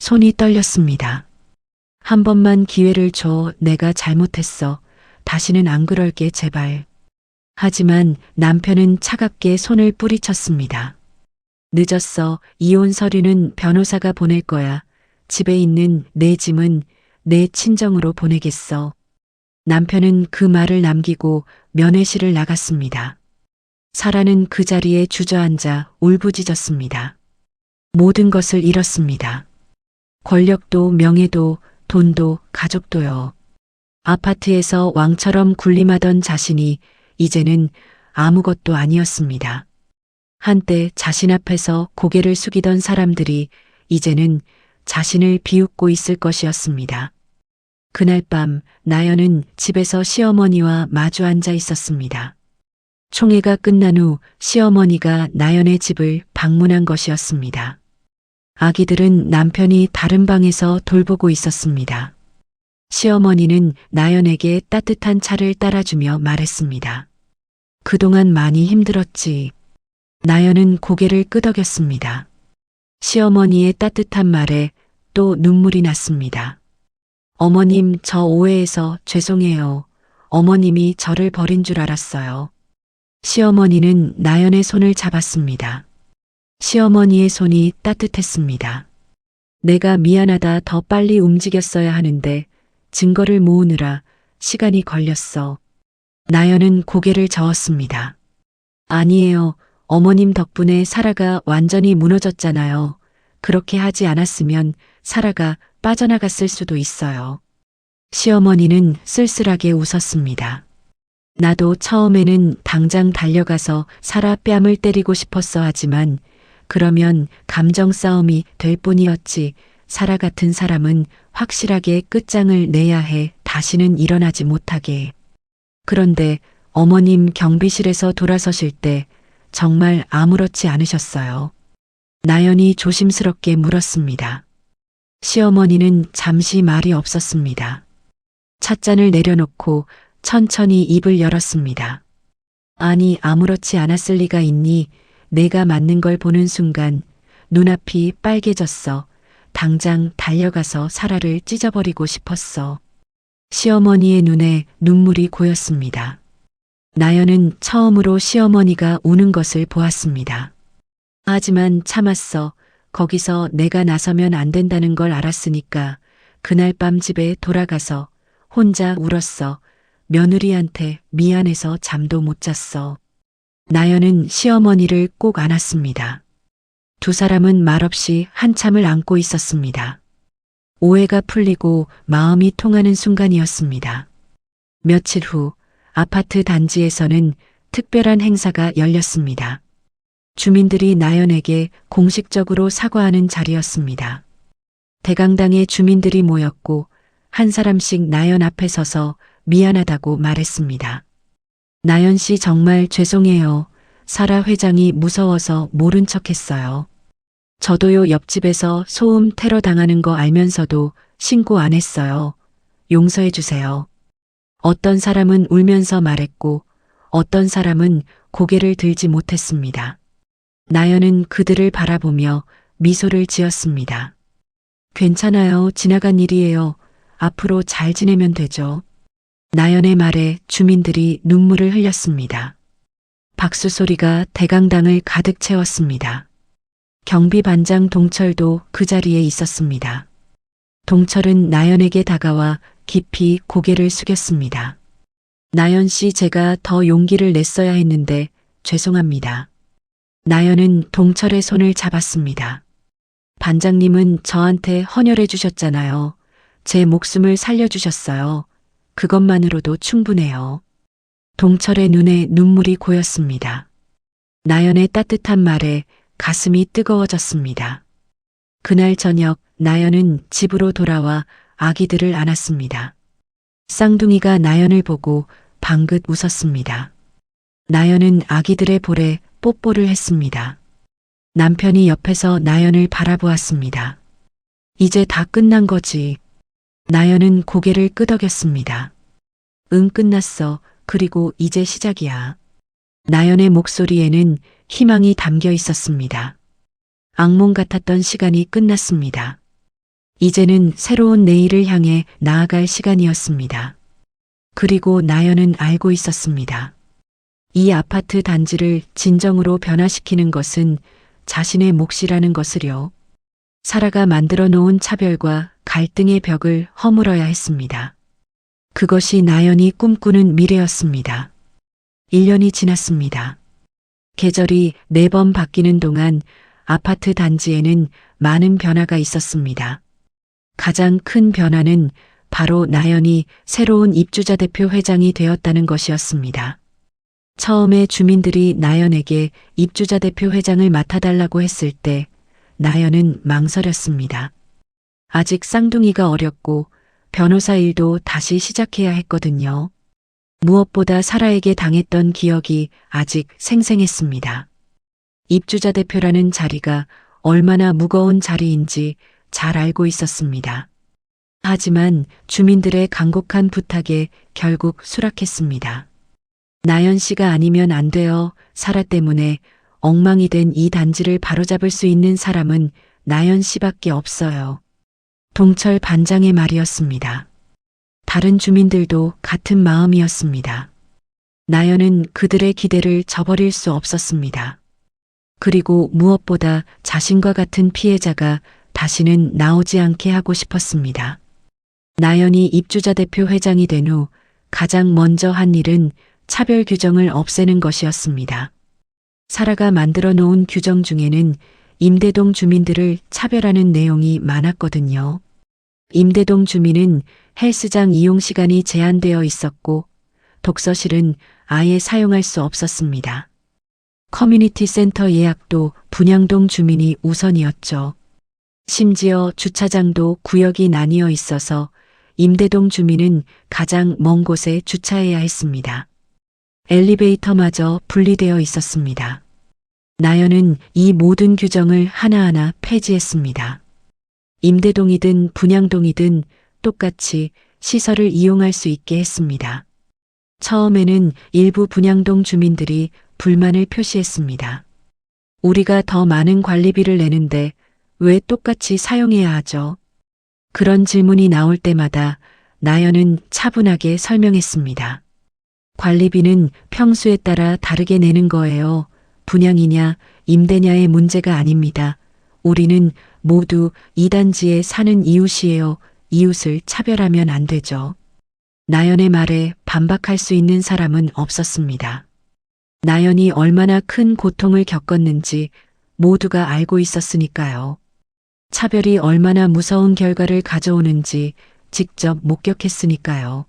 손이 떨렸습니다. 한 번만 기회를 줘. 내가 잘못했어. 다시는 안 그럴게, 제발. 하지만 남편은 차갑게 손을 뿌리쳤습니다. 늦었어. 이혼 서류는 변호사가 보낼 거야. 집에 있는 내 짐은 내 친정으로 보내겠어. 남편은 그 말을 남기고 면회실을 나갔습니다. 사라는 그 자리에 주저앉아 울부짖었습니다. 모든 것을 잃었습니다. 권력도, 명예도, 돈도, 가족도요. 아파트에서 왕처럼 군림하던 자신이 이제는 아무것도 아니었습니다. 한때 자신 앞에서 고개를 숙이던 사람들이 이제는 자신을 비웃고 있을 것이었습니다. 그날 밤 나연은 집에서 시어머니와 마주 앉아 있었습니다. 총회가 끝난 후 시어머니가 나연의 집을 방문한 것이었습니다. 아기들은 남편이 다른 방에서 돌보고 있었습니다. 시어머니는 나연에게 따뜻한 차를 따라주며 말했습니다. 그동안 많이 힘들었지. 나연은 고개를 끄덕였습니다. 시어머니의 따뜻한 말에 또 눈물이 났습니다. 어머님, 저 오해해서 죄송해요. 어머님이 저를 버린 줄 알았어요. 시어머니는 나연의 손을 잡았습니다. 시어머니의 손이 따뜻했습니다. 내가 미안하다. 더 빨리 움직였어야 하는데 증거를 모으느라 시간이 걸렸어. 나연은 고개를 저었습니다. 아니에요. 어머님 덕분에 사라가 완전히 무너졌잖아요. 그렇게 하지 않았으면 사라가 빠져나갔을 수도 있어요. 시어머니는 쓸쓸하게 웃었습니다. 나도 처음에는 당장 달려가서 사라 뺨을 때리고 싶었어. 하지만 그러면 감정 싸움이 될 뿐이었지. 사라 같은 사람은 확실하게 끝장을 내야 해. 다시는 일어나지 못하게. 그런데 어머님 경비실에서 돌아서실 때 정말 아무렇지 않으셨어요. 나연이 조심스럽게 물었습니다. 시어머니는 잠시 말이 없었습니다. 찻잔을 내려놓고 천천히 입을 열었습니다. 아니, 아무렇지 않았을 리가 있니? 내가 맞는 걸 보는 순간 눈앞이 빨개졌어. 당장 달려가서 사라를 찢어버리고 싶었어. 시어머니의 눈에 눈물이 고였습니다. 나연은 처음으로 시어머니가 우는 것을 보았습니다. 하지만 참았어. 거기서 내가 나서면 안 된다는 걸 알았으니까 그날 밤 집에 돌아가서 혼자 울었어. 며느리한테 미안해서 잠도 못 잤어. 나연은 시어머니를 꼭 안았습니다. 두 사람은 말없이 한참을 안고 있었습니다. 오해가 풀리고 마음이 통하는 순간이었습니다. 며칠 후 아파트 단지에서는 특별한 행사가 열렸습니다. 주민들이 나연에게 공식적으로 사과하는 자리였습니다. 대강당의 주민들이 모였고 한 사람씩 나연 앞에 서서 미안하다고 말했습니다. 나연 씨, 정말 죄송해요. 사라 회장이 무서워서 모른 척했어요. 저도요, 옆집에서 소음 테러 당하는 거 알면서도 신고 안 했어요. 용서해 주세요. 어떤 사람은 울면서 말했고 어떤 사람은 고개를 들지 못했습니다. 나연은 그들을 바라보며 미소를 지었습니다. 괜찮아요. 지나간 일이에요. 앞으로 잘 지내면 되죠. 나연의 말에 주민들이 눈물을 흘렸습니다. 박수 소리가 대강당을 가득 채웠습니다. 경비반장 동철도 그 자리에 있었습니다. 동철은 나연에게 다가와 깊이 고개를 숙였습니다. 나연 씨, 제가 더 용기를 냈어야 했는데 죄송합니다. 나연은 동철의 손을 잡았습니다. 반장님은 저한테 헌혈해 주셨잖아요. 제 목숨을 살려주셨어요. 그것만으로도 충분해요. 동철의 눈에 눈물이 고였습니다. 나연의 따뜻한 말에 가슴이 뜨거워졌습니다. 그날 저녁 나연은 집으로 돌아와 아기들을 안았습니다. 쌍둥이가 나연을 보고 방긋 웃었습니다. 나연은 아기들의 볼에 뽀뽀를 했습니다. 남편이 옆에서 나연을 바라보았습니다. 이제 다 끝난 거지. 나연은 고개를 끄덕였습니다. 응, 끝났어. 그리고 이제 시작이야. 나연의 목소리에는 희망이 담겨 있었습니다. 악몽 같았던 시간이 끝났습니다. 이제는 새로운 내일을 향해 나아갈 시간이었습니다. 그리고 나연은 알고 있었습니다. 이 아파트 단지를 진정으로 변화시키는 것은 자신의 몫이라는 것을요. 사라가 만들어 놓은 차별과 갈등의 벽을 허물어야 했습니다. 그것이 나연이 꿈꾸는 미래였습니다. 1년이 지났습니다. 계절이 4번 바뀌는 동안 아파트 단지에는 많은 변화가 있었습니다. 가장 큰 변화는 바로 나연이 새로운 입주자 대표 회장이 되었다는 것이었습니다. 처음에 주민들이 나연에게 입주자 대표 회장을 맡아달라고 했을 때 나연은 망설였습니다. 아직 쌍둥이가 어렸고 변호사 일도 다시 시작해야 했거든요. 무엇보다 사라에게 당했던 기억이 아직 생생했습니다. 입주자 대표라는 자리가 얼마나 무거운 자리인지 잘 알고 있었습니다. 하지만 주민들의 간곡한 부탁에 결국 수락했습니다. 나연 씨가 아니면 안 돼요. 사라 때문에 엉망이 된 이 단지를 바로잡을 수 있는 사람은 나연 씨밖에 없어요. 동철 반장의 말이었습니다. 다른 주민들도 같은 마음이었습니다. 나연은 그들의 기대를 저버릴 수 없었습니다. 그리고 무엇보다 자신과 같은 피해자가 다시는 나오지 않게 하고 싶었습니다. 나연이 입주자 대표 회장이 된 후 가장 먼저 한 일은 차별 규정을 없애는 것이었습니다. 사라가 만들어 놓은 규정 중에는 임대동 주민들을 차별하는 내용이 많았거든요. 임대동 주민은 헬스장 이용 시간이 제한되어 있었고 독서실은 아예 사용할 수 없었습니다. 커뮤니티 센터 예약도 분양동 주민이 우선이었죠. 심지어 주차장도 구역이 나뉘어 있어서 임대동 주민은 가장 먼 곳에 주차해야 했습니다. 엘리베이터마저 분리되어 있었습니다. 나연은 이 모든 규정을 하나하나 폐지했습니다. 임대동이든 분양동이든 똑같이 시설을 이용할 수 있게 했습니다. 처음에는 일부 분양동 주민들이 불만을 표시했습니다. 우리가 더 많은 관리비를 내는데 왜 똑같이 사용해야 하죠? 그런 질문이 나올 때마다 나연은 차분하게 설명했습니다. 관리비는 평수에 따라 다르게 내는 거예요. 분양이냐 임대냐의 문제가 아닙니다. 우리는 모두 이 단지에 사는 이웃이에요. 이웃을 차별하면 안 되죠. 나연의 말에 반박할 수 있는 사람은 없었습니다. 나연이 얼마나 큰 고통을 겪었는지 모두가 알고 있었으니까요. 차별이 얼마나 무서운 결과를 가져오는지 직접 목격했으니까요.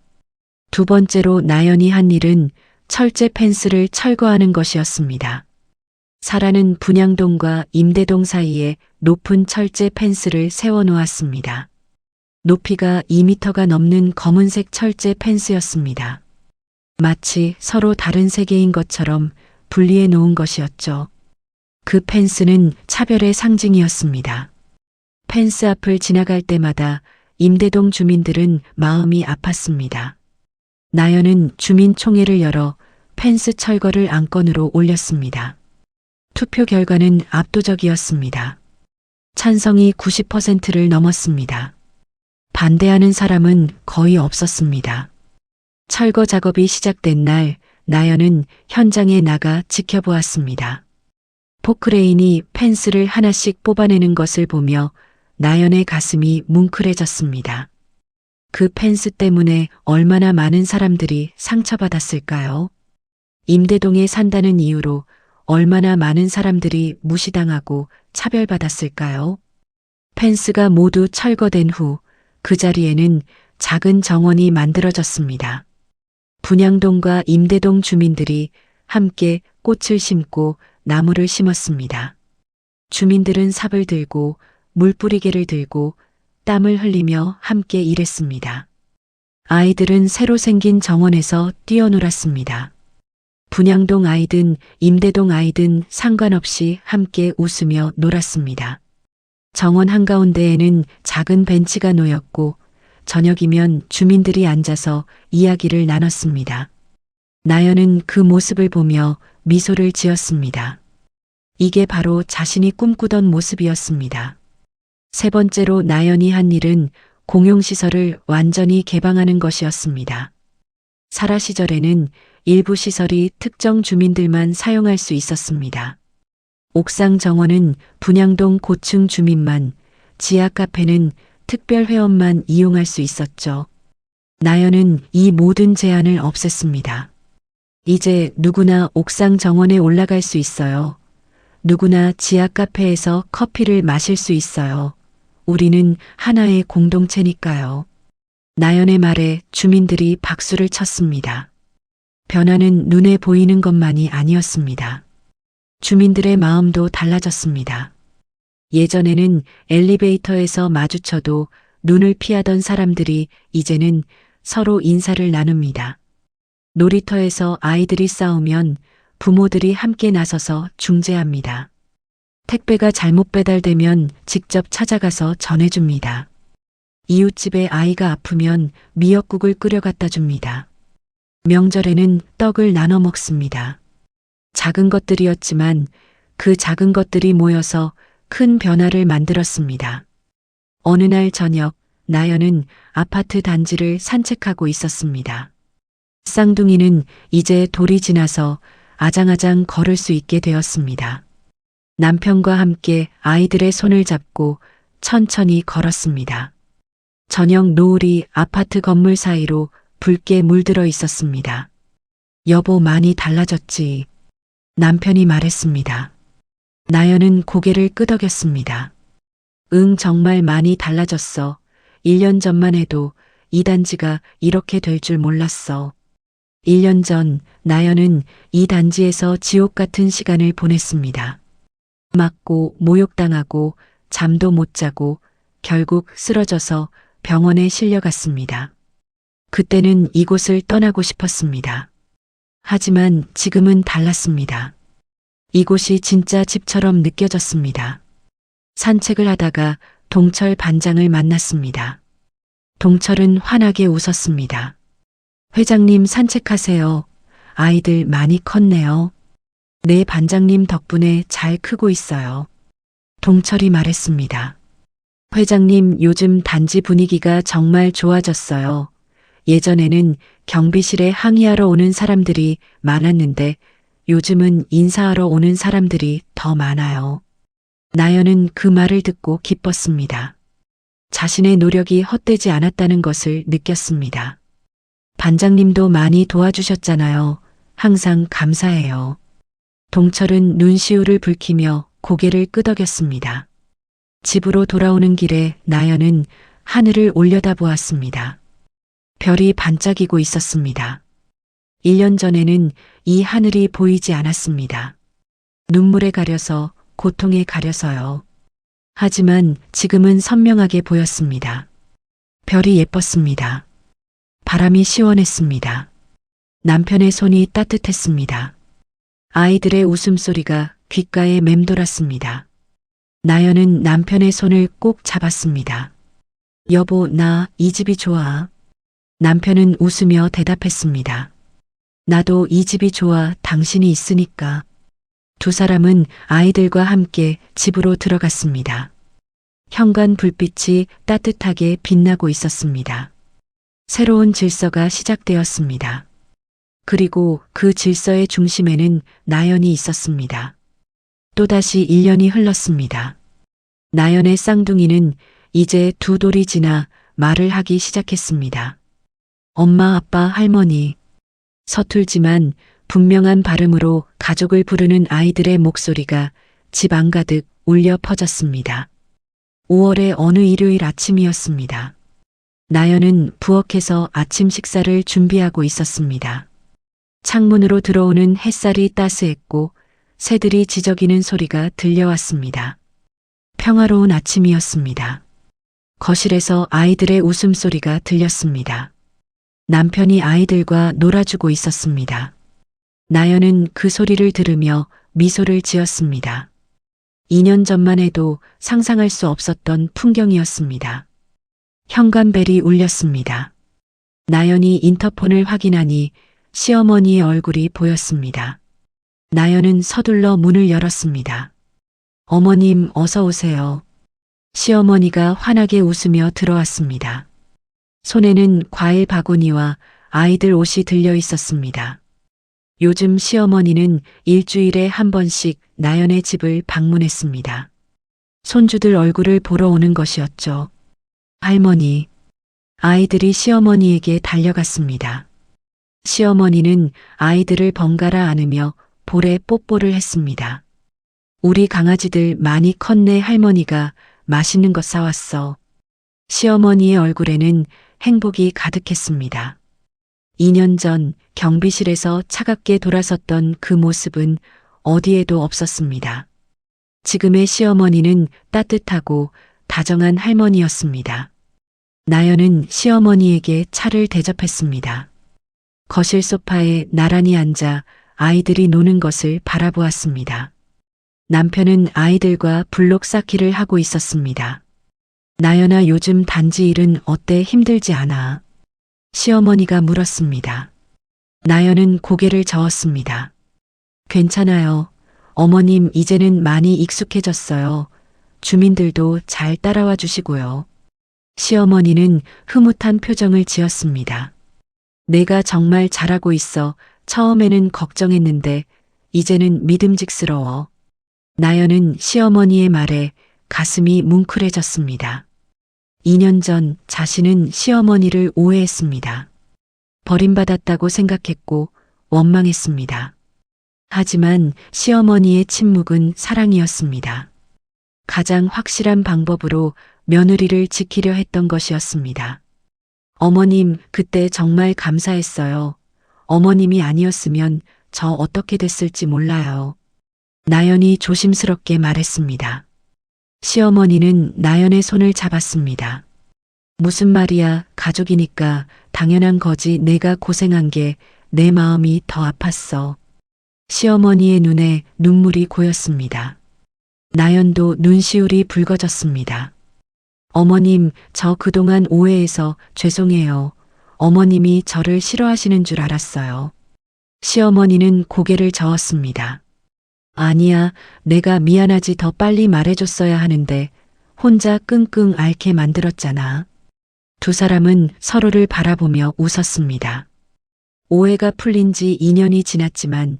두 번째로 나연이 한 일은 철제 펜스를 철거하는 것이었습니다. 사라는 분양동과 임대동 사이에 높은 철제 펜스를 세워놓았습니다. 높이가 2m가 넘는 검은색 철제 펜스였습니다. 마치 서로 다른 세계인 것처럼 분리해 놓은 것이었죠. 그 펜스는 차별의 상징이었습니다. 펜스 앞을 지나갈 때마다 임대동 주민들은 마음이 아팠습니다. 나연은 주민총회를 열어 펜스 철거를 안건으로 올렸습니다. 투표 결과는 압도적이었습니다. 찬성이 90%를 넘었습니다. 반대하는 사람은 거의 없었습니다. 철거 작업이 시작된 날 나연은 현장에 나가 지켜보았습니다. 포크레인이 펜스를 하나씩 뽑아내는 것을 보며 나연의 가슴이 뭉클해졌습니다. 그 펜스 때문에 얼마나 많은 사람들이 상처받았을까요? 임대동에 산다는 이유로 얼마나 많은 사람들이 무시당하고 차별받았을까요? 펜스가 모두 철거된 후 그 자리에는 작은 정원이 만들어졌습니다. 분양동과 임대동 주민들이 함께 꽃을 심고 나무를 심었습니다. 주민들은 삽을 들고 물뿌리개를 들고 땀을 흘리며 함께 일했습니다. 아이들은 새로 생긴 정원에서 뛰어놀았습니다. 분양동 아이든 임대동 아이든 상관없이 함께 웃으며 놀았습니다. 정원 한가운데에는 작은 벤치가 놓였고 저녁이면 주민들이 앉아서 이야기를 나눴습니다. 나연은 그 모습을 보며 미소를 지었습니다. 이게 바로 자신이 꿈꾸던 모습이었습니다. 세 번째로 나연이 한 일은 공용시설을 완전히 개방하는 것이었습니다. 살아 시절에는 일부 시설이 특정 주민들만 사용할 수 있었습니다. 옥상 정원은 분양동 고층 주민만, 지하 카페는 특별 회원만 이용할 수 있었죠. 나연은 이 모든 제한을 없앴습니다. 이제 누구나 옥상 정원에 올라갈 수 있어요. 누구나 지하 카페에서 커피를 마실 수 있어요. 우리는 하나의 공동체니까요. 나연의 말에 주민들이 박수를 쳤습니다. 변화는 눈에 보이는 것만이 아니었습니다. 주민들의 마음도 달라졌습니다. 예전에는 엘리베이터에서 마주쳐도 눈을 피하던 사람들이 이제는 서로 인사를 나눕니다. 놀이터에서 아이들이 싸우면 부모들이 함께 나서서 중재합니다. 택배가 잘못 배달되면 직접 찾아가서 전해줍니다. 이웃집에 아이가 아프면 미역국을 끓여 갖다 줍니다. 명절에는 떡을 나눠 먹습니다. 작은 것들이었지만 그 작은 것들이 모여서 큰 변화를 만들었습니다. 어느 날 저녁 나연은 아파트 단지를 산책하고 있었습니다. 쌍둥이는 이제 돌이 지나서 아장아장 걸을 수 있게 되었습니다. 남편과 함께 아이들의 손을 잡고 천천히 걸었습니다. 저녁 노을이 아파트 건물 사이로 붉게 물들어 있었습니다. 여보, 많이 달라졌지. 남편이 말했습니다. 나연은 고개를 끄덕였습니다. 응, 정말 많이 달라졌어. 1년 전만 해도 이 단지가 이렇게 될 줄 몰랐어. 1년 전 나연은 이 단지에서 지옥 같은 시간을 보냈습니다. 맞고 모욕당하고 잠도 못 자고 결국 쓰러져서 병원에 실려갔습니다. 그때는 이곳을 떠나고 싶었습니다. 하지만 지금은 달랐습니다. 이곳이 진짜 집처럼 느껴졌습니다. 산책을 하다가 동철 반장을 만났습니다. 동철은 환하게 웃었습니다. 회장님, 산책하세요. 아이들 많이 컸네요. 네, 반장님 덕분에 잘 크고 있어요. 동철이 말했습니다. 회장님, 요즘 단지 분위기가 정말 좋아졌어요. 예전에는 경비실에 항의하러 오는 사람들이 많았는데 요즘은 인사하러 오는 사람들이 더 많아요. 나연은 그 말을 듣고 기뻤습니다. 자신의 노력이 헛되지 않았다는 것을 느꼈습니다. 반장님도 많이 도와주셨잖아요. 항상 감사해요. 동철은 눈시울을 붉히며 고개를 끄덕였습니다. 집으로 돌아오는 길에 나연은 하늘을 올려다보았습니다. 별이 반짝이고 있었습니다. 1년 전에는 이 하늘이 보이지 않았습니다. 눈물에 가려서, 고통에 가려서요. 하지만 지금은 선명하게 보였습니다. 별이 예뻤습니다. 바람이 시원했습니다. 남편의 손이 따뜻했습니다. 아이들의 웃음소리가 귓가에 맴돌았습니다. 나연은 남편의 손을 꼭 잡았습니다. 여보, 나 이 집이 좋아. 남편은 웃으며 대답했습니다. 나도 이 집이 좋아, 당신이 있으니까. 두 사람은 아이들과 함께 집으로 들어갔습니다. 현관 불빛이 따뜻하게 빛나고 있었습니다. 새로운 질서가 시작되었습니다. 그리고 그 질서의 중심에는 나연이 있었습니다. 또다시 1년이 흘렀습니다. 나연의 쌍둥이는 이제 두 돌이 지나 말을 하기 시작했습니다. 엄마, 아빠, 할머니. 서툴지만 분명한 발음으로 가족을 부르는 아이들의 목소리가 집 안가득 울려 퍼졌습니다. 5월의 어느 일요일 아침이었습니다. 나연은 부엌에서 아침 식사를 준비하고 있었습니다. 창문으로 들어오는 햇살이 따스했고 새들이 지저귀는 소리가 들려왔습니다. 평화로운 아침이었습니다. 거실에서 아이들의 웃음소리가 들렸습니다. 남편이 아이들과 놀아주고 있었습니다. 나연은 그 소리를 들으며 미소를 지었습니다. 2년 전만 해도 상상할 수 없었던 풍경이었습니다. 현관벨이 울렸습니다. 나연이 인터폰을 확인하니 시어머니의 얼굴이 보였습니다. 나연은 서둘러 문을 열었습니다. 어머님, 어서 오세요. 시어머니가 환하게 웃으며 들어왔습니다. 손에는 과일 바구니와 아이들 옷이 들려 있었습니다. 요즘 시어머니는 일주일에 한 번씩 나연의 집을 방문했습니다. 손주들 얼굴을 보러 오는 것이었죠. 할머니. 아이들이 시어머니에게 달려갔습니다. 시어머니는 아이들을 번갈아 안으며 볼에 뽀뽀를 했습니다. 우리 강아지들 많이 컸네. 할머니가 맛있는 것 사왔어. 시어머니의 얼굴에는 행복이 가득했습니다. 2년 전 경비실에서 차갑게 돌아섰던 그 모습은 어디에도 없었습니다. 지금의 시어머니는 따뜻하고 다정한 할머니였습니다. 나연은 시어머니에게 차를 대접했습니다. 거실 소파에 나란히 앉아 아이들이 노는 것을 바라보았습니다. 남편은 아이들과 블록 쌓기를 하고 있었습니다. 나연아, 요즘 단지 일은 어때? 힘들지 않아? 시어머니가 물었습니다. 나연은 고개를 저었습니다. 괜찮아요. 어머님, 이제는 많이 익숙해졌어요. 주민들도 잘 따라와 주시고요. 시어머니는 흐뭇한 표정을 지었습니다. 내가 정말 잘하고 있어. 처음에는 걱정했는데 이제는 믿음직스러워. 나연은 시어머니의 말에 가슴이 뭉클해졌습니다. 2년 전 자신은 시어머니를 오해했습니다. 버림받았다고 생각했고 원망했습니다. 하지만 시어머니의 침묵은 사랑이었습니다. 가장 확실한 방법으로 며느리를 지키려 했던 것이었습니다. 어머님, 그때 정말 감사했어요. 어머님이 아니었으면 저 어떻게 됐을지 몰라요. 나연이 조심스럽게 말했습니다. 시어머니는 나연의 손을 잡았습니다. 무슨 말이야, 가족이니까 당연한 거지. 내가 고생한 게 내 마음이 더 아팠어. 시어머니의 눈에 눈물이 고였습니다. 나연도 눈시울이 붉어졌습니다. 어머님, 저 그동안 오해해서 죄송해요. 어머님이 저를 싫어하시는 줄 알았어요. 시어머니는 고개를 저었습니다. 아니야, 내가 미안하지. 더 빨리 말해줬어야 하는데 혼자 끙끙 앓게 만들었잖아. 두 사람은 서로를 바라보며 웃었습니다. 오해가 풀린 지 2년이 지났지만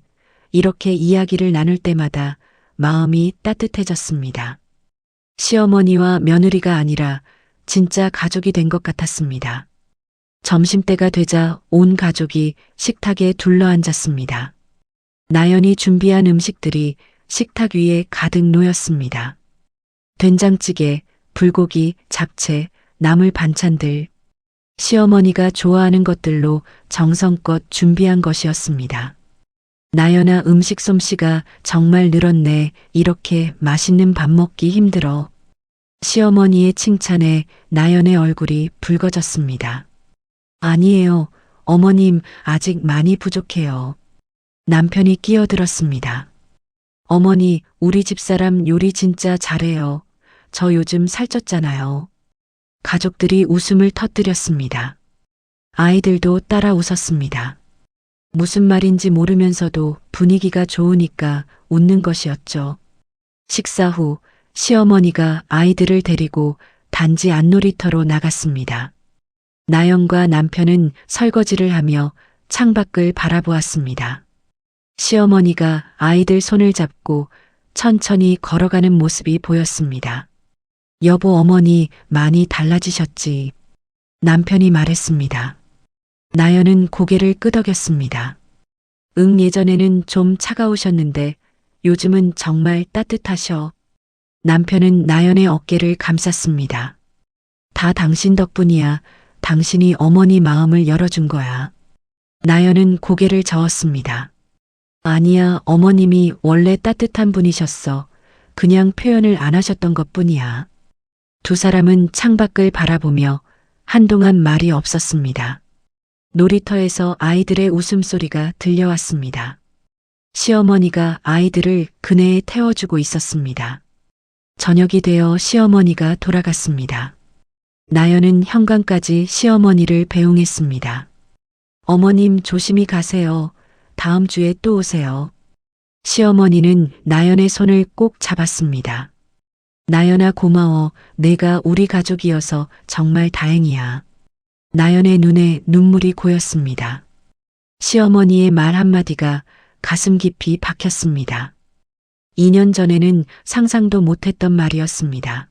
이렇게 이야기를 나눌 때마다 마음이 따뜻해졌습니다. 시어머니와 며느리가 아니라 진짜 가족이 된 것 같았습니다. 점심때가 되자 온 가족이 식탁에 둘러앉았습니다. 나연이 준비한 음식들이 식탁 위에 가득 놓였습니다. 된장찌개, 불고기, 잡채, 나물 반찬들. 시어머니가 좋아하는 것들로 정성껏 준비한 것이었습니다. 나연아, 음식 솜씨가 정말 늘었네. 이렇게 맛있는 밥 먹기 힘들어. 시어머니의 칭찬에 나연의 얼굴이 붉어졌습니다. 아니에요. 어머님, 아직 많이 부족해요. 남편이 끼어들었습니다. 어머니, 우리 집사람 요리 진짜 잘해요. 저 요즘 살쪘잖아요. 가족들이 웃음을 터뜨렸습니다. 아이들도 따라 웃었습니다. 무슨 말인지 모르면서도 분위기가 좋으니까 웃는 것이었죠. 식사 후 시어머니가 아이들을 데리고 단지 안놀이터로 나갔습니다. 나연과 남편은 설거지를 하며 창밖을 바라보았습니다. 시어머니가 아이들 손을 잡고 천천히 걸어가는 모습이 보였습니다. 여보, 어머니 많이 달라지셨지. 남편이 말했습니다. 나연은 고개를 끄덕였습니다. 예전에는 좀 차가우셨는데 요즘은 정말 따뜻하셔. 남편은 나연의 어깨를 감쌌습니다. 다 당신 덕분이야. 당신이 어머니 마음을 열어준 거야. 나연은 고개를 저었습니다. 아니야, 어머님이 원래 따뜻한 분이셨어. 그냥 표현을 안 하셨던 것뿐이야. 두 사람은 창밖을 바라보며 한동안 말이 없었습니다. 놀이터에서 아이들의 웃음소리가 들려왔습니다. 시어머니가 아이들을 그네에 태워주고 있었습니다. 저녁이 되어 시어머니가 돌아갔습니다. 나연은 현관까지 시어머니를 배웅했습니다. 어머님 조심히 가세요. 다음 주에 또 오세요. 시어머니는 나연의 손을 꼭 잡았습니다. 나연아 고마워. 내가 우리 가족이어서 정말 다행이야. 나연의 눈에 눈물이 고였습니다. 시어머니의 말 한마디가 가슴 깊이 박혔습니다. 2년 전에는 상상도 못했던 말이었습니다.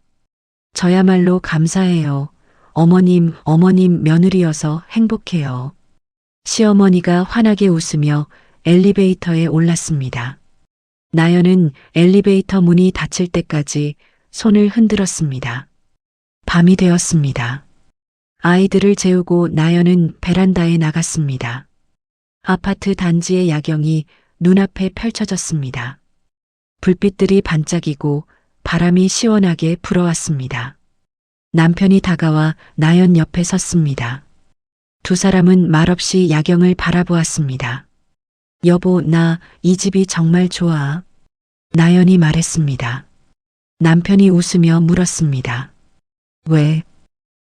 저야말로 감사해요. 어머님 며느리여서 행복해요. 시어머니가 환하게 웃으며 엘리베이터에 올랐습니다. 나연은 엘리베이터 문이 닫힐 때까지 손을 흔들었습니다. 밤이 되었습니다. 아이들을 재우고 나연은 베란다에 나갔습니다. 아파트 단지의 야경이 눈앞에 펼쳐졌습니다. 불빛들이 반짝이고 바람이 시원하게 불어왔습니다. 남편이 다가와 나연 옆에 섰습니다. 두 사람은 말없이 야경을 바라보았습니다. 여보, 나 이 집이 정말 좋아. 나연이 말했습니다. 남편이 웃으며 물었습니다. 왜?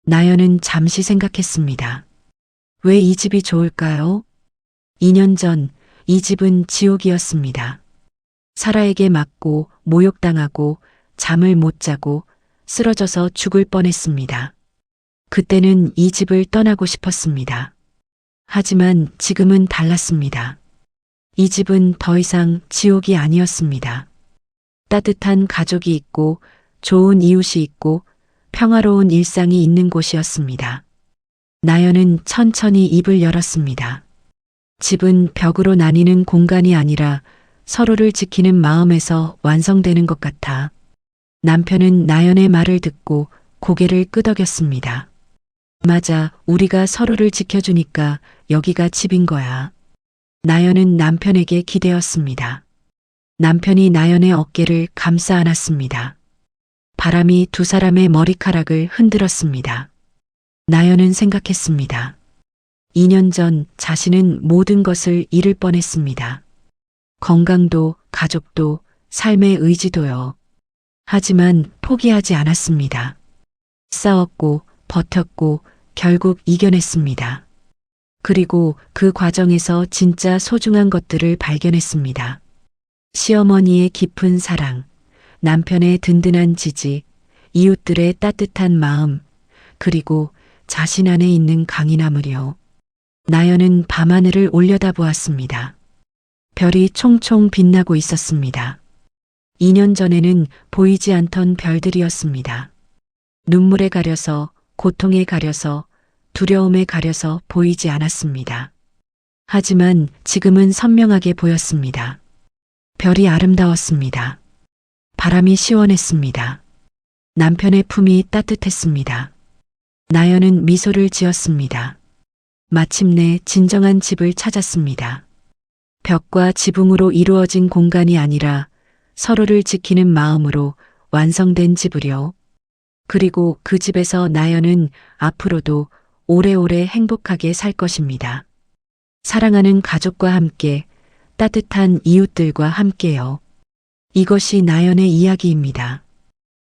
나연은 잠시 생각했습니다. 왜 이 집이 좋을까요? 2년 전 이 집은 지옥이었습니다. 사라에게 맞고 모욕당하고 잠을 못 자고 쓰러져서 죽을 뻔했습니다. 그때는 이 집을 떠나고 싶었습니다. 하지만 지금은 달랐습니다. 이 집은 더 이상 지옥이 아니었습니다. 따뜻한 가족이 있고 좋은 이웃이 있고 평화로운 일상이 있는 곳이었습니다. 나연은 천천히 입을 열었습니다. 집은 벽으로 나뉘는 공간이 아니라 서로를 지키는 마음에서 완성되는 것 같아. 남편은 나연의 말을 듣고 고개를 끄덕였습니다. 맞아, 우리가 서로를 지켜주니까 여기가 집인 거야. 나연은 남편에게 기대었습니다. 남편이 나연의 어깨를 감싸 안았습니다. 바람이 두 사람의 머리카락을 흔들었습니다. 나연은 생각했습니다. 2년 전 자신은 모든 것을 잃을 뻔했습니다. 건강도, 가족도, 삶의 의지도요. 하지만 포기하지 않았습니다. 싸웠고, 버텼고, 결국 이겨냈습니다. 그리고 그 과정에서 진짜 소중한 것들을 발견했습니다. 시어머니의 깊은 사랑, 남편의 든든한 지지, 이웃들의 따뜻한 마음, 그리고 자신 안에 있는 강인함을요. 나연은 밤하늘을 올려다보았습니다. 별이 총총 빛나고 있었습니다. 2년 전에는 보이지 않던 별들이었습니다. 눈물에 가려서, 고통에 가려서, 두려움에 가려서 보이지 않았습니다. 하지만 지금은 선명하게 보였습니다. 별이 아름다웠습니다. 바람이 시원했습니다. 남편의 품이 따뜻했습니다. 나연은 미소를 지었습니다. 마침내 진정한 집을 찾았습니다. 벽과 지붕으로 이루어진 공간이 아니라 서로를 지키는 마음으로 완성된 집을요. 그리고 그 집에서 나연은 앞으로도 오래오래 행복하게 살 것입니다. 사랑하는 가족과 함께, 따뜻한 이웃들과 함께요. 이것이 나연의 이야기입니다.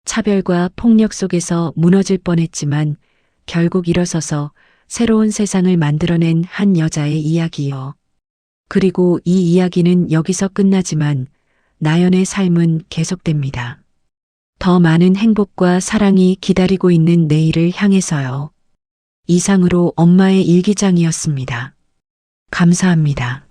차별과 폭력 속에서 무너질 뻔했지만 결국 일어서서 새로운 세상을 만들어낸 한 여자의 이야기요. 그리고 이 이야기는 여기서 끝나지만 나연의 삶은 계속됩니다. 더 많은 행복과 사랑이 기다리고 있는 내일을 향해서요. 이상으로 엄마의 일기장이었습니다. 감사합니다.